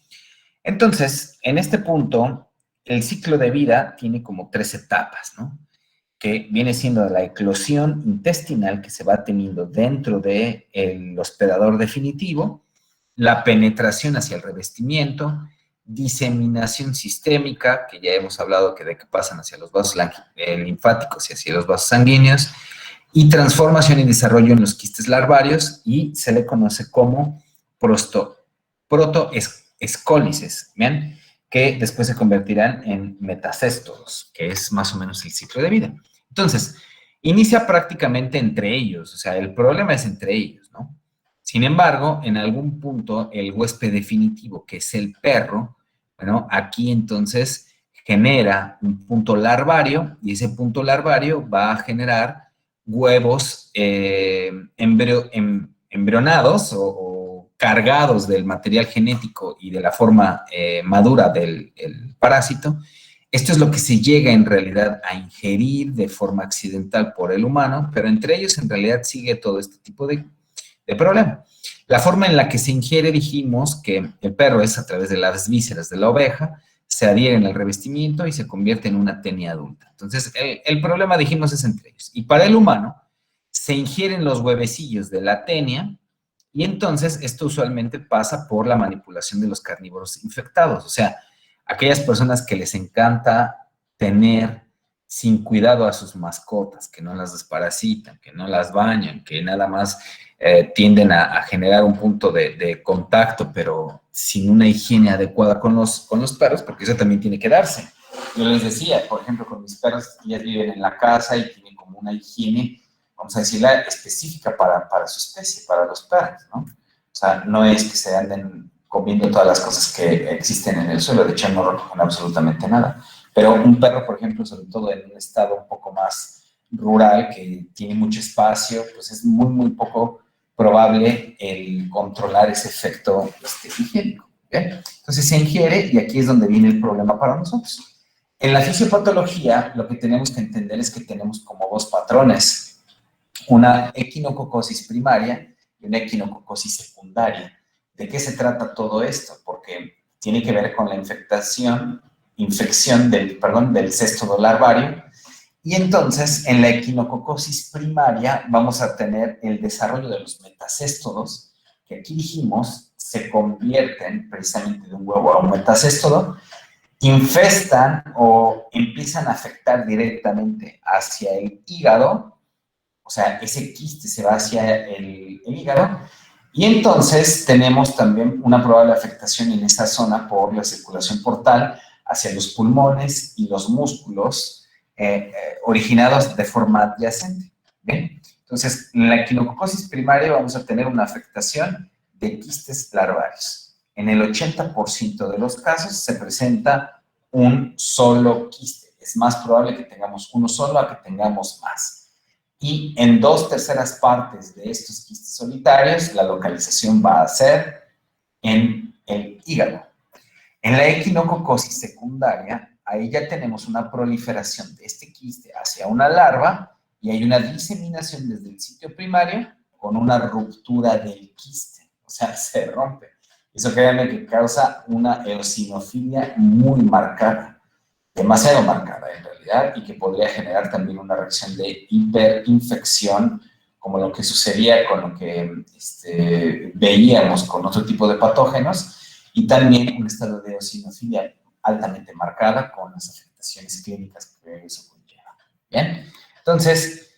Entonces, en este punto, el ciclo de vida tiene como 3 etapas, ¿no? Que viene siendo la eclosión intestinal que se va teniendo dentro del hospedador definitivo, la penetración hacia el revestimiento, diseminación sistémica, que ya hemos hablado de que pasan hacia los vasos linfáticos y hacia los vasos sanguíneos, y transformación y desarrollo en los quistes larvarios, y se le conoce como protoescólices, ¿bien? Que después se convertirán en metacéstodos, que es más o menos el ciclo de vida. Entonces, inicia prácticamente entre ellos, o sea, el problema es entre ellos, ¿no? Sin embargo, en algún punto, el huésped definitivo, que es el perro, bueno, aquí entonces genera un punto larvario y ese punto larvario va a generar huevos embrionados o cargados del material genético y de la forma madura del parásito. Esto es lo que se llega en realidad a ingerir de forma accidental por el humano, pero entre ellos en realidad sigue todo este tipo de problema. La forma en la que se ingiere, dijimos que el perro es a través de las vísceras de la oveja, se adhieren al revestimiento y se convierte en una tenia adulta. Entonces, el problema, dijimos, es entre ellos. Y para el humano, se ingieren los huevecillos de la tenia y entonces esto usualmente pasa por la manipulación de los carnívoros infectados. O sea, aquellas personas que les encanta tener sin cuidado a sus mascotas, que no las desparasitan, que no las bañan, que nada más tienden a generar un punto de contacto, pero sin una higiene adecuada con los perros, porque eso también tiene que darse. Yo les decía, por ejemplo, con mis perros, ellas viven en la casa y tienen como una higiene, vamos a decirla, específica para su especie, para los perros, ¿no? O sea, no es que se anden comiendo todas las cosas que existen en el suelo, de hecho no recogen absolutamente nada. Pero un perro, por ejemplo, sobre todo en un estado un poco más rural, que tiene mucho espacio, pues es muy, muy poco probable el controlar ese efecto higiénico. ¿Bien? Entonces se ingiere y aquí es donde viene el problema para nosotros. En la fisiopatología, lo que tenemos que entender es que tenemos como dos patrones, una equinococosis primaria y una equinococosis secundaria. ¿De qué se trata todo esto? Porque tiene que ver con la infección del cesto larvario. Y entonces, en la equinococosis primaria, vamos a tener el desarrollo de los metacéstodos, que aquí dijimos, se convierten precisamente de un huevo a un metacéstodo, infestan o empiezan a afectar directamente hacia el hígado, o sea, ese quiste se va hacia el hígado, y entonces tenemos también una probable afectación en esa zona por la circulación portal hacia los pulmones y los músculos originados de forma adyacente. ¿Bien? Entonces, en la equinococosis primaria vamos a tener una afectación de quistes larvarios. En el 80% de los casos se presenta un solo quiste. Es más probable que tengamos uno solo a que tengamos más. Y en 2/3 partes de estos quistes solitarios, la localización va a ser en el hígado. En la equinococosis secundaria, ahí ya tenemos una proliferación de este quiste hacia una larva y hay una diseminación desde el sitio primario con una ruptura del quiste. O sea, se rompe. Eso créanme que causa una eosinofilia muy marcada, demasiado marcada en realidad, y que podría generar también una reacción de hiperinfección, como lo que sucedía con lo que veíamos con otro tipo de patógenos, y también un estado de eosinofilia altamente marcada con las afectaciones clínicas que eso conlleva. Bien, entonces,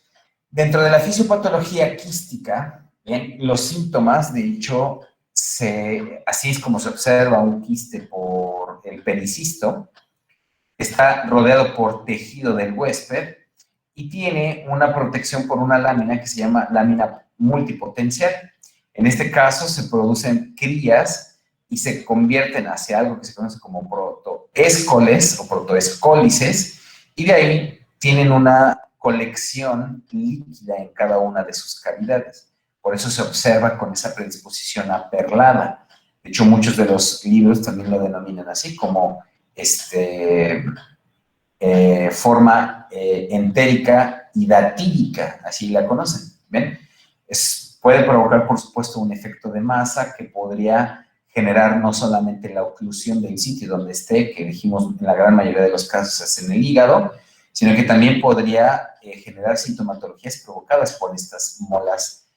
dentro de la fisiopatología quística, bien, los síntomas, de hecho, así es como se observa un quiste por el pericisto, está rodeado por tejido del huésped y tiene una protección por una lámina que se llama lámina multipotencial. En este caso se producen crías y se convierten hacia algo que se conoce como protoescoles o protoescólices, y de ahí tienen una colección líquida en cada una de sus cavidades. Por eso se observa con esa predisposición aperlada. De hecho, muchos de los libros también lo denominan así, como forma entérica hidatídica, así la conocen. ¿Ven? Puede provocar, por supuesto, un efecto de masa que podría generar no solamente la oclusión del sitio donde esté, que dijimos en la gran mayoría de los casos es en el hígado, sino que también podría generar sintomatologías provocadas por estas molas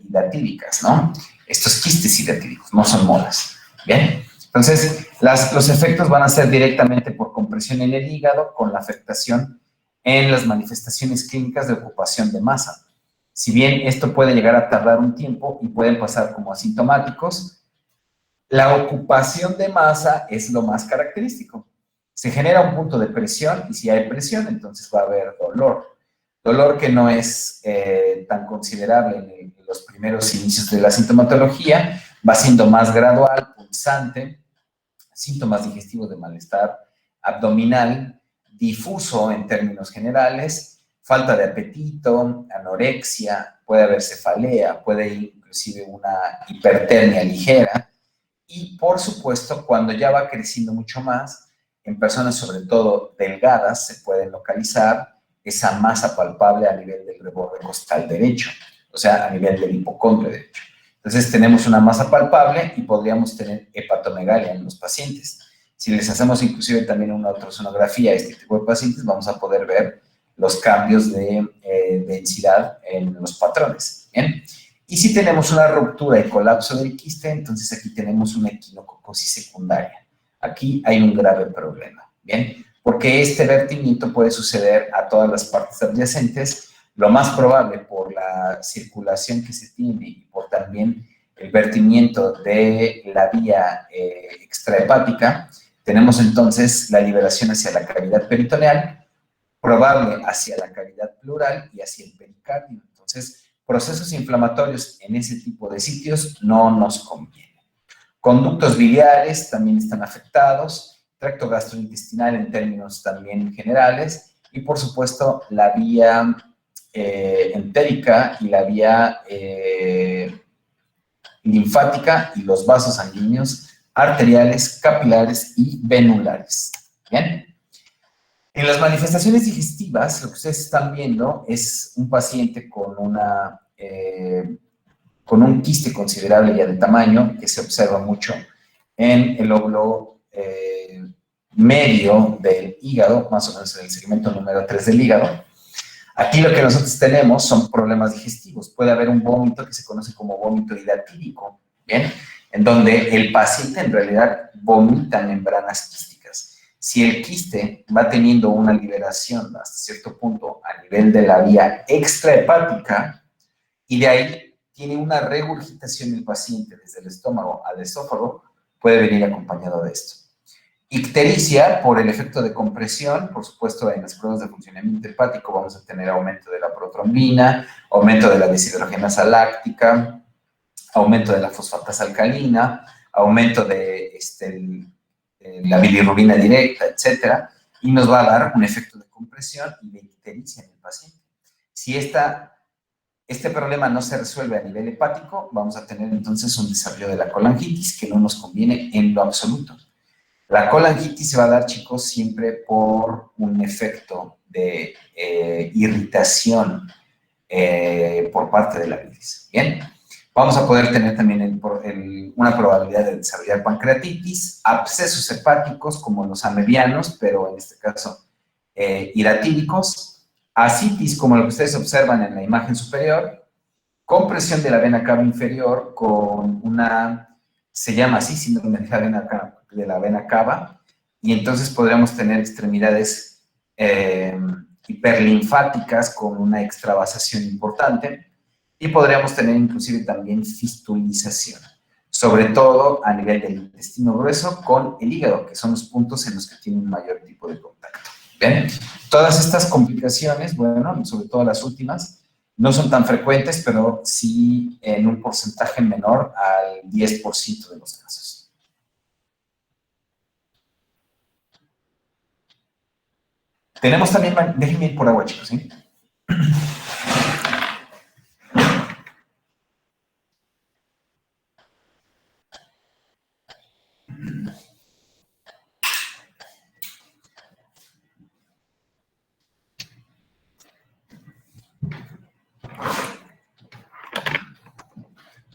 hidatídicas, ¿no? Estos quistes hidatídicos, no son molas, ¿bien? Entonces, los efectos van a ser directamente por compresión en el hígado, con la afectación en las manifestaciones clínicas de ocupación de masa. Si bien esto puede llegar a tardar un tiempo y pueden pasar como asintomáticos, la ocupación de masa es lo más característico. Se genera un punto de presión y si hay presión, entonces va a haber dolor. Dolor que no es tan considerable en los primeros inicios de la sintomatología, va siendo más gradual, pulsante, síntomas digestivos de malestar abdominal, difuso en términos generales, falta de apetito, anorexia, puede haber cefalea, puede ir inclusive una hipertermia ligera. Y, por supuesto, cuando ya va creciendo mucho más, en personas sobre todo delgadas, se puede localizar esa masa palpable a nivel del reborde costal derecho, o sea, a nivel del hipocondrio derecho. Entonces, tenemos una masa palpable y podríamos tener hepatomegalia en los pacientes. Si les hacemos inclusive también una ultrasonografía a este tipo de pacientes, vamos a poder ver los cambios de densidad en los patrones, ¿bien? Y si tenemos una ruptura y colapso del quiste, entonces aquí tenemos una equinococosis secundaria. Aquí hay un grave problema, ¿bien? Porque este vertimiento puede suceder a todas las partes adyacentes, lo más probable por la circulación que se tiene y por también el vertimiento de la vía extrahepática. Tenemos entonces la liberación hacia la cavidad peritoneal, probable hacia la cavidad pleural y hacia el pericardio. Entonces, procesos inflamatorios en ese tipo de sitios no nos convienen. Conductos biliares también están afectados, tracto gastrointestinal en términos también generales, y por supuesto la vía entérica y la vía linfática y los vasos sanguíneos arteriales, capilares y venulares. ¿Bien? En las manifestaciones digestivas, lo que ustedes están viendo es un paciente con un quiste considerable ya de tamaño, que se observa mucho en el lóbulo medio del hígado, más o menos en el segmento número 3 del hígado. Aquí lo que nosotros tenemos son problemas digestivos. Puede haber un vómito que se conoce como vómito hidatídico, ¿bien? En donde el paciente en realidad vomita membranas quísticas. Si el quiste va teniendo una liberación hasta cierto punto a nivel de la vía extrahepática y de ahí tiene una regurgitación del paciente desde el estómago al esófago, puede venir acompañado de esto. Ictericia, por el efecto de compresión, por supuesto en las pruebas de funcionamiento hepático vamos a tener aumento de la protrombina, aumento de la deshidrogenasa láctica, aumento de la fosfatasa alcalina, aumento de la bilirrubina directa, etcétera, y nos va a dar un efecto de compresión y de ictericia en el paciente. Si este problema no se resuelve a nivel hepático, vamos a tener entonces un desarrollo de la colangitis que no nos conviene en lo absoluto. La colangitis se va a dar, chicos, siempre por un efecto de irritación por parte de la bilis. Bien, vamos a poder tener también una probabilidad de desarrollar pancreatitis, abscesos hepáticos como los amebianos, pero en este caso iratídicos, ascitis como lo que ustedes observan en la imagen superior, compresión de la vena cava inferior con se llama así, síndrome de la vena cava, y entonces podríamos tener extremidades hiperlinfáticas con una extravasación importante, y podríamos tener inclusive también fistulización, sobre todo a nivel del intestino grueso con el hígado, que son los puntos en los que tienen un mayor tipo de contacto. ¿Bien? Todas estas complicaciones, bueno, sobre todo las últimas, no son tan frecuentes, pero sí en un porcentaje menor al 10% de los casos. Tenemos también, déjenme ir por agua, chicos, ¿sí?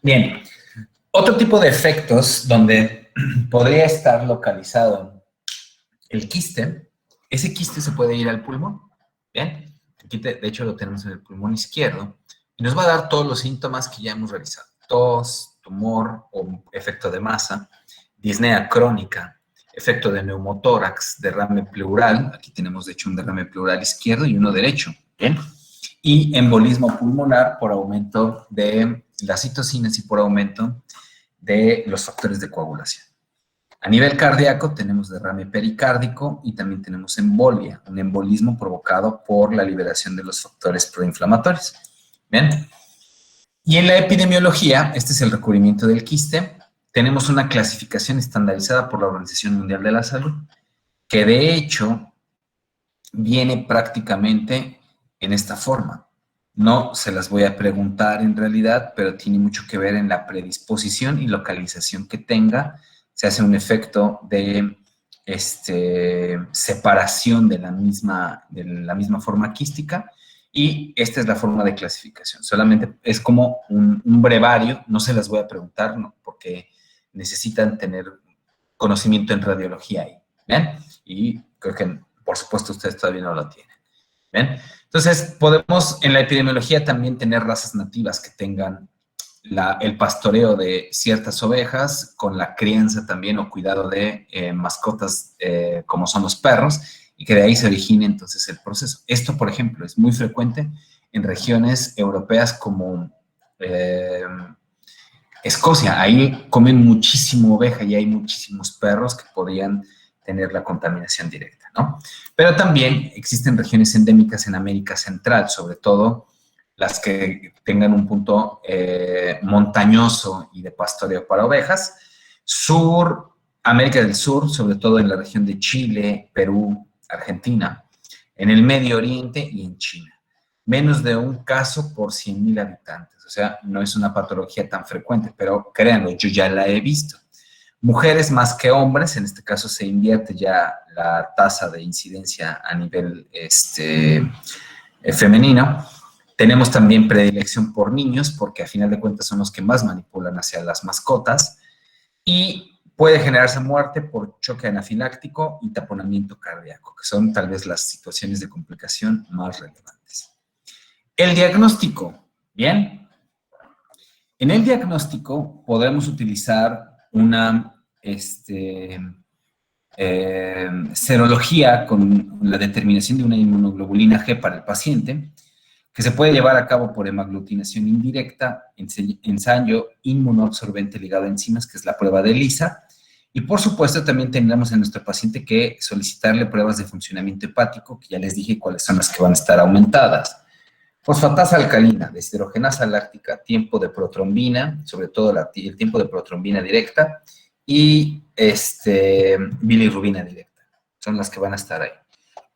Bien, otro tipo de efectos donde podría estar localizado el quiste, ese quiste se puede ir al pulmón, ¿bien? Aquí de hecho lo tenemos en el pulmón izquierdo y nos va a dar todos los síntomas que ya hemos realizado: tos, tumor o efecto de masa, disnea crónica, efecto de neumotórax, derrame pleural, aquí tenemos de hecho un derrame pleural izquierdo y uno derecho, ¿bien? Y embolismo pulmonar por aumento de las citocinas y por aumento de los factores de coagulación. A nivel cardíaco tenemos derrame pericárdico y también tenemos embolia, un embolismo provocado por la liberación de los factores proinflamatorios. ¿Bien? Y en la epidemiología, este es el recubrimiento del quiste, tenemos una clasificación estandarizada por la Organización Mundial de la Salud, que de hecho viene prácticamente en esta forma. No se las voy a preguntar en realidad, pero tiene mucho que ver en la predisposición y localización que tenga. Se hace un efecto de separación de la misma forma quística y esta es la forma de clasificación. Solamente es como un brevario, no se las voy a preguntar, ¿no? Porque necesitan tener conocimiento en radiología ahí, ¿ven? Y creo que, por supuesto, ustedes todavía no lo tienen, ¿ven? Entonces, podemos en la epidemiología también tener razas nativas que tengan el pastoreo de ciertas ovejas con la crianza también o cuidado de mascotas como son los perros, y que de ahí se origine entonces el proceso. Esto, por ejemplo, es muy frecuente en regiones europeas como Escocia. Ahí comen muchísimo oveja y hay muchísimos perros que podrían tener la contaminación directa, ¿no? Pero también existen regiones endémicas en América Central, sobre todo las que tengan un punto montañoso y de pastoreo para ovejas. América del Sur, sobre todo en la región de Chile, Perú, Argentina, en el Medio Oriente y en China. Menos de un caso por 100.000 habitantes. O sea, no es una patología tan frecuente, pero créanlo, yo ya la he visto. Mujeres más que hombres, en este caso se invierte ya la tasa de incidencia a nivel femenino. Tenemos también predilección por niños, porque a final de cuentas son los que más manipulan hacia las mascotas, y puede generarse muerte por choque anafiláctico y taponamiento cardíaco, que son tal vez las situaciones de complicación más relevantes. El diagnóstico, ¿bien? En el diagnóstico podemos utilizar una serología con la determinación de una inmunoglobulina G para el paciente, que se puede llevar a cabo por hemaglutinación indirecta, ensayo inmunoabsorbente ligado a enzimas, que es la prueba de ELISA, y por supuesto también tendremos en nuestro paciente que solicitarle pruebas de funcionamiento hepático, que ya les dije cuáles son las que van a estar aumentadas. Fosfatasa alcalina, deshidrogenasa láctica, tiempo de protrombina, sobre todo el tiempo de protrombina directa, y bilirrubina directa, son las que van a estar ahí.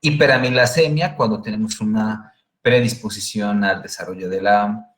Hiperamilasemia, cuando tenemos una predisposición al desarrollo de la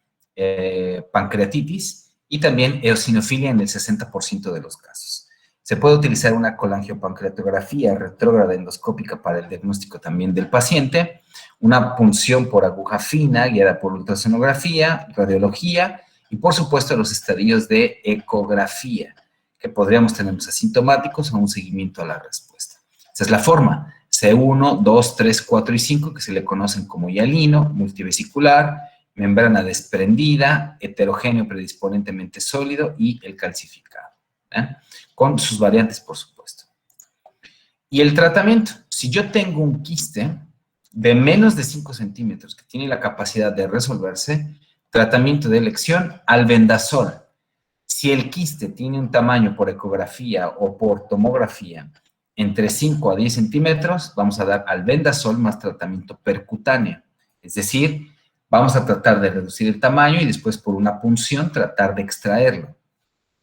pancreatitis, y también eosinofilia en el 60% de los casos. Se puede utilizar una colangiopancreatografía retrógrada endoscópica para el diagnóstico también del paciente, una punción por aguja fina guiada por ultrasonografía, radiología y, por supuesto, los estadios de ecografía, que podríamos tener los asintomáticos o un seguimiento a la respuesta. Esa es la forma. C1, 2, 3, 4 y 5, que se le conocen como hialino, multivesicular, membrana desprendida, heterogéneo predisponentemente sólido y el calcificado, con sus variantes, por supuesto. Y el tratamiento. Si yo tengo un quiste de menos de 5 centímetros que tiene la capacidad de resolverse, tratamiento de elección, albendazol. Si el quiste tiene un tamaño por ecografía o por tomografía entre 5 a 10 centímetros, vamos a dar albendazol más tratamiento percutáneo. Es decir, vamos a tratar de reducir el tamaño y después por una punción tratar de extraerlo.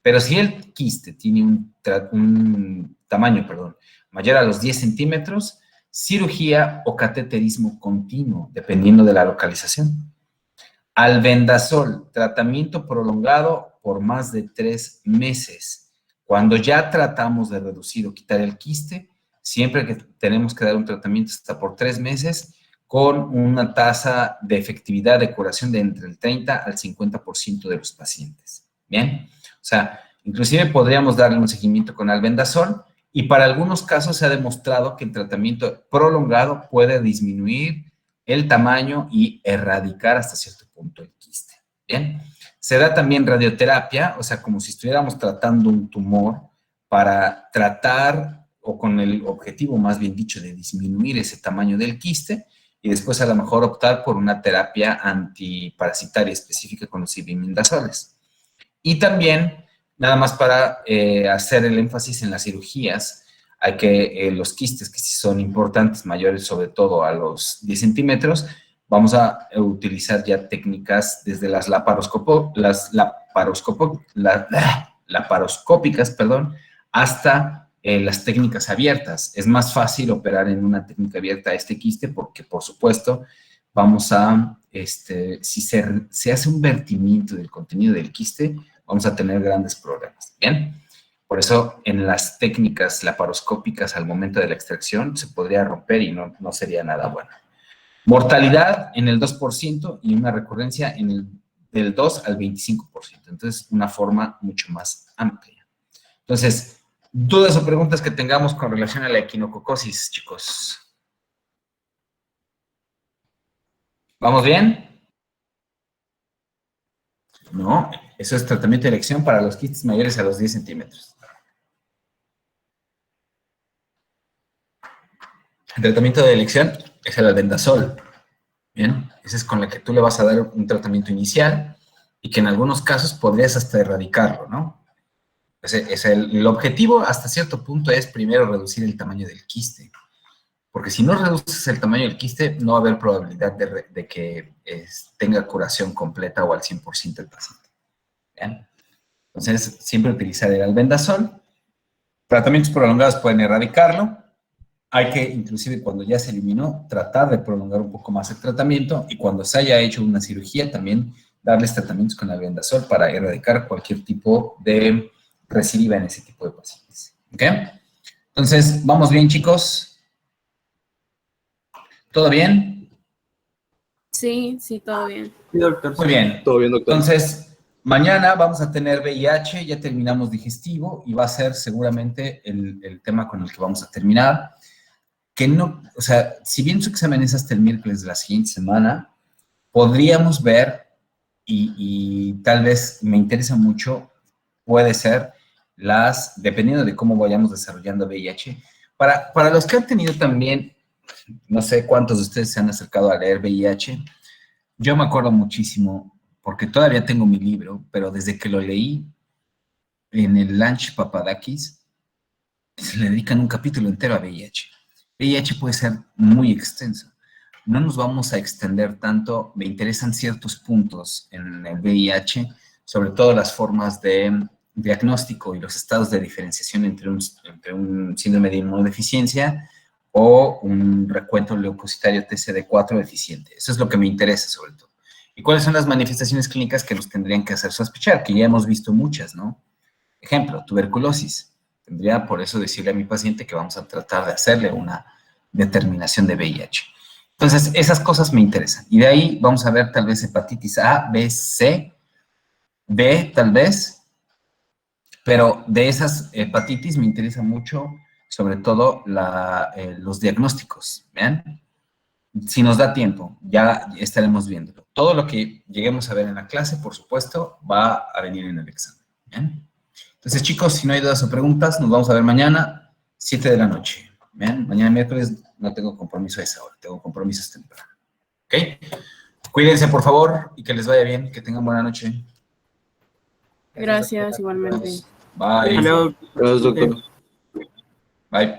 Pero si el quiste tiene un tamaño mayor a los 10 centímetros, cirugía o cateterismo continuo, dependiendo de la localización. Albendazol, tratamiento prolongado por más de 3 meses. Cuando ya tratamos de reducir o quitar el quiste, siempre que tenemos que dar un tratamiento hasta por 3 meses, con una tasa de efectividad de curación de entre el 30 al 50% de los pacientes. ¿Bien? O sea, inclusive podríamos darle un seguimiento con albendazol, y para algunos casos se ha demostrado que el tratamiento prolongado puede disminuir el tamaño y erradicar hasta cierto punto el quiste. ¿Bien? Se da también radioterapia, o sea, como si estuviéramos tratando un tumor para tratar, o con el objetivo, más bien dicho, de disminuir ese tamaño del quiste, y después a lo mejor optar por una terapia antiparasitaria específica con los ibimendazoles. Y también, nada más para hacer el énfasis en las cirugías, hay que los quistes que sí son importantes, mayores sobre todo a los 10 centímetros, vamos a utilizar ya técnicas desde las laparoscópicas, hasta las técnicas abiertas. Es más fácil operar en una técnica abierta a este quiste porque, por supuesto, vamos a, si se hace un vertimiento del contenido del quiste, vamos a tener grandes problemas, ¿bien? Por eso, en las técnicas laparoscópicas, al momento de la extracción, se podría romper y no sería nada bueno. Mortalidad en el 2% y una recurrencia del 2 al 25%. Entonces, una forma mucho más amplia. Entonces, Dudas o preguntas que tengamos con relación a la equinococosis, chicos. ¿Vamos bien? No, eso es tratamiento de elección para los quistes mayores a los 10 centímetros. El tratamiento de elección es el albendazol. Bien, ese es con el que tú le vas a dar un tratamiento inicial y que en algunos casos podrías hasta erradicarlo, ¿no? El objetivo hasta cierto punto es primero reducir el tamaño del quiste. Porque si no reduces el tamaño del quiste, no va a haber probabilidad de que tenga curación completa o al 100% el paciente. ¿Bien? Entonces, siempre utilizar el albendazol. Tratamientos prolongados pueden erradicarlo. Hay que, inclusive cuando ya se eliminó, tratar de prolongar un poco más el tratamiento y cuando se haya hecho una cirugía, también darles tratamientos con albendazol para erradicar cualquier tipo de recidiva en ese tipo de pacientes. ¿Ok? Entonces, ¿vamos bien, chicos? ¿Todo bien? Sí, sí, todo bien. Sí, doctor. Muy bien. Todo bien, doctor. Entonces, mañana vamos a tener VIH, ya terminamos digestivo y va a ser seguramente el tema con el que vamos a terminar. Que no, o sea, si bien su examen es hasta el miércoles de la siguiente semana, podríamos ver, y tal vez me interesa mucho, puede ser dependiendo de cómo vayamos desarrollando VIH, para los que han tenido también, no sé cuántos de ustedes se han acercado a leer VIH, yo me acuerdo muchísimo, porque todavía tengo mi libro, pero desde que lo leí en el Lunch Papadakis, se le dedican un capítulo entero a VIH. VIH puede ser muy extenso. No nos vamos a extender tanto, me interesan ciertos puntos en el VIH, sobre todo las formas de diagnóstico y los estados de diferenciación entre un síndrome de inmunodeficiencia o un recuento leucocitario TCD4 deficiente. Eso es lo que me interesa sobre todo. ¿Y cuáles son las manifestaciones clínicas que nos tendrían que hacer sospechar? Que ya hemos visto muchas, ¿no? Ejemplo, tuberculosis. Tendría por eso decirle a mi paciente que vamos a tratar de hacerle una determinación de VIH. Entonces, esas cosas me interesan. Y de ahí vamos a ver tal vez hepatitis A, B, C, D tal vez. Pero de esas hepatitis me interesa mucho, sobre todo, los diagnósticos. ¿Vean? Si nos da tiempo, ya estaremos viéndolo. Todo lo que lleguemos a ver en la clase, por supuesto, va a venir en el examen. ¿Bien? Entonces, chicos, si no hay dudas o preguntas, nos vamos a ver mañana, 7 de la noche. ¿Bien? Mañana miércoles no tengo compromiso a esa hora, tengo compromisos temprano. ¿Ok? Cuídense, por favor, y que les vaya bien, que tengan buena noche. Gracias, igualmente. Bye. Gracias, doctor. Bye.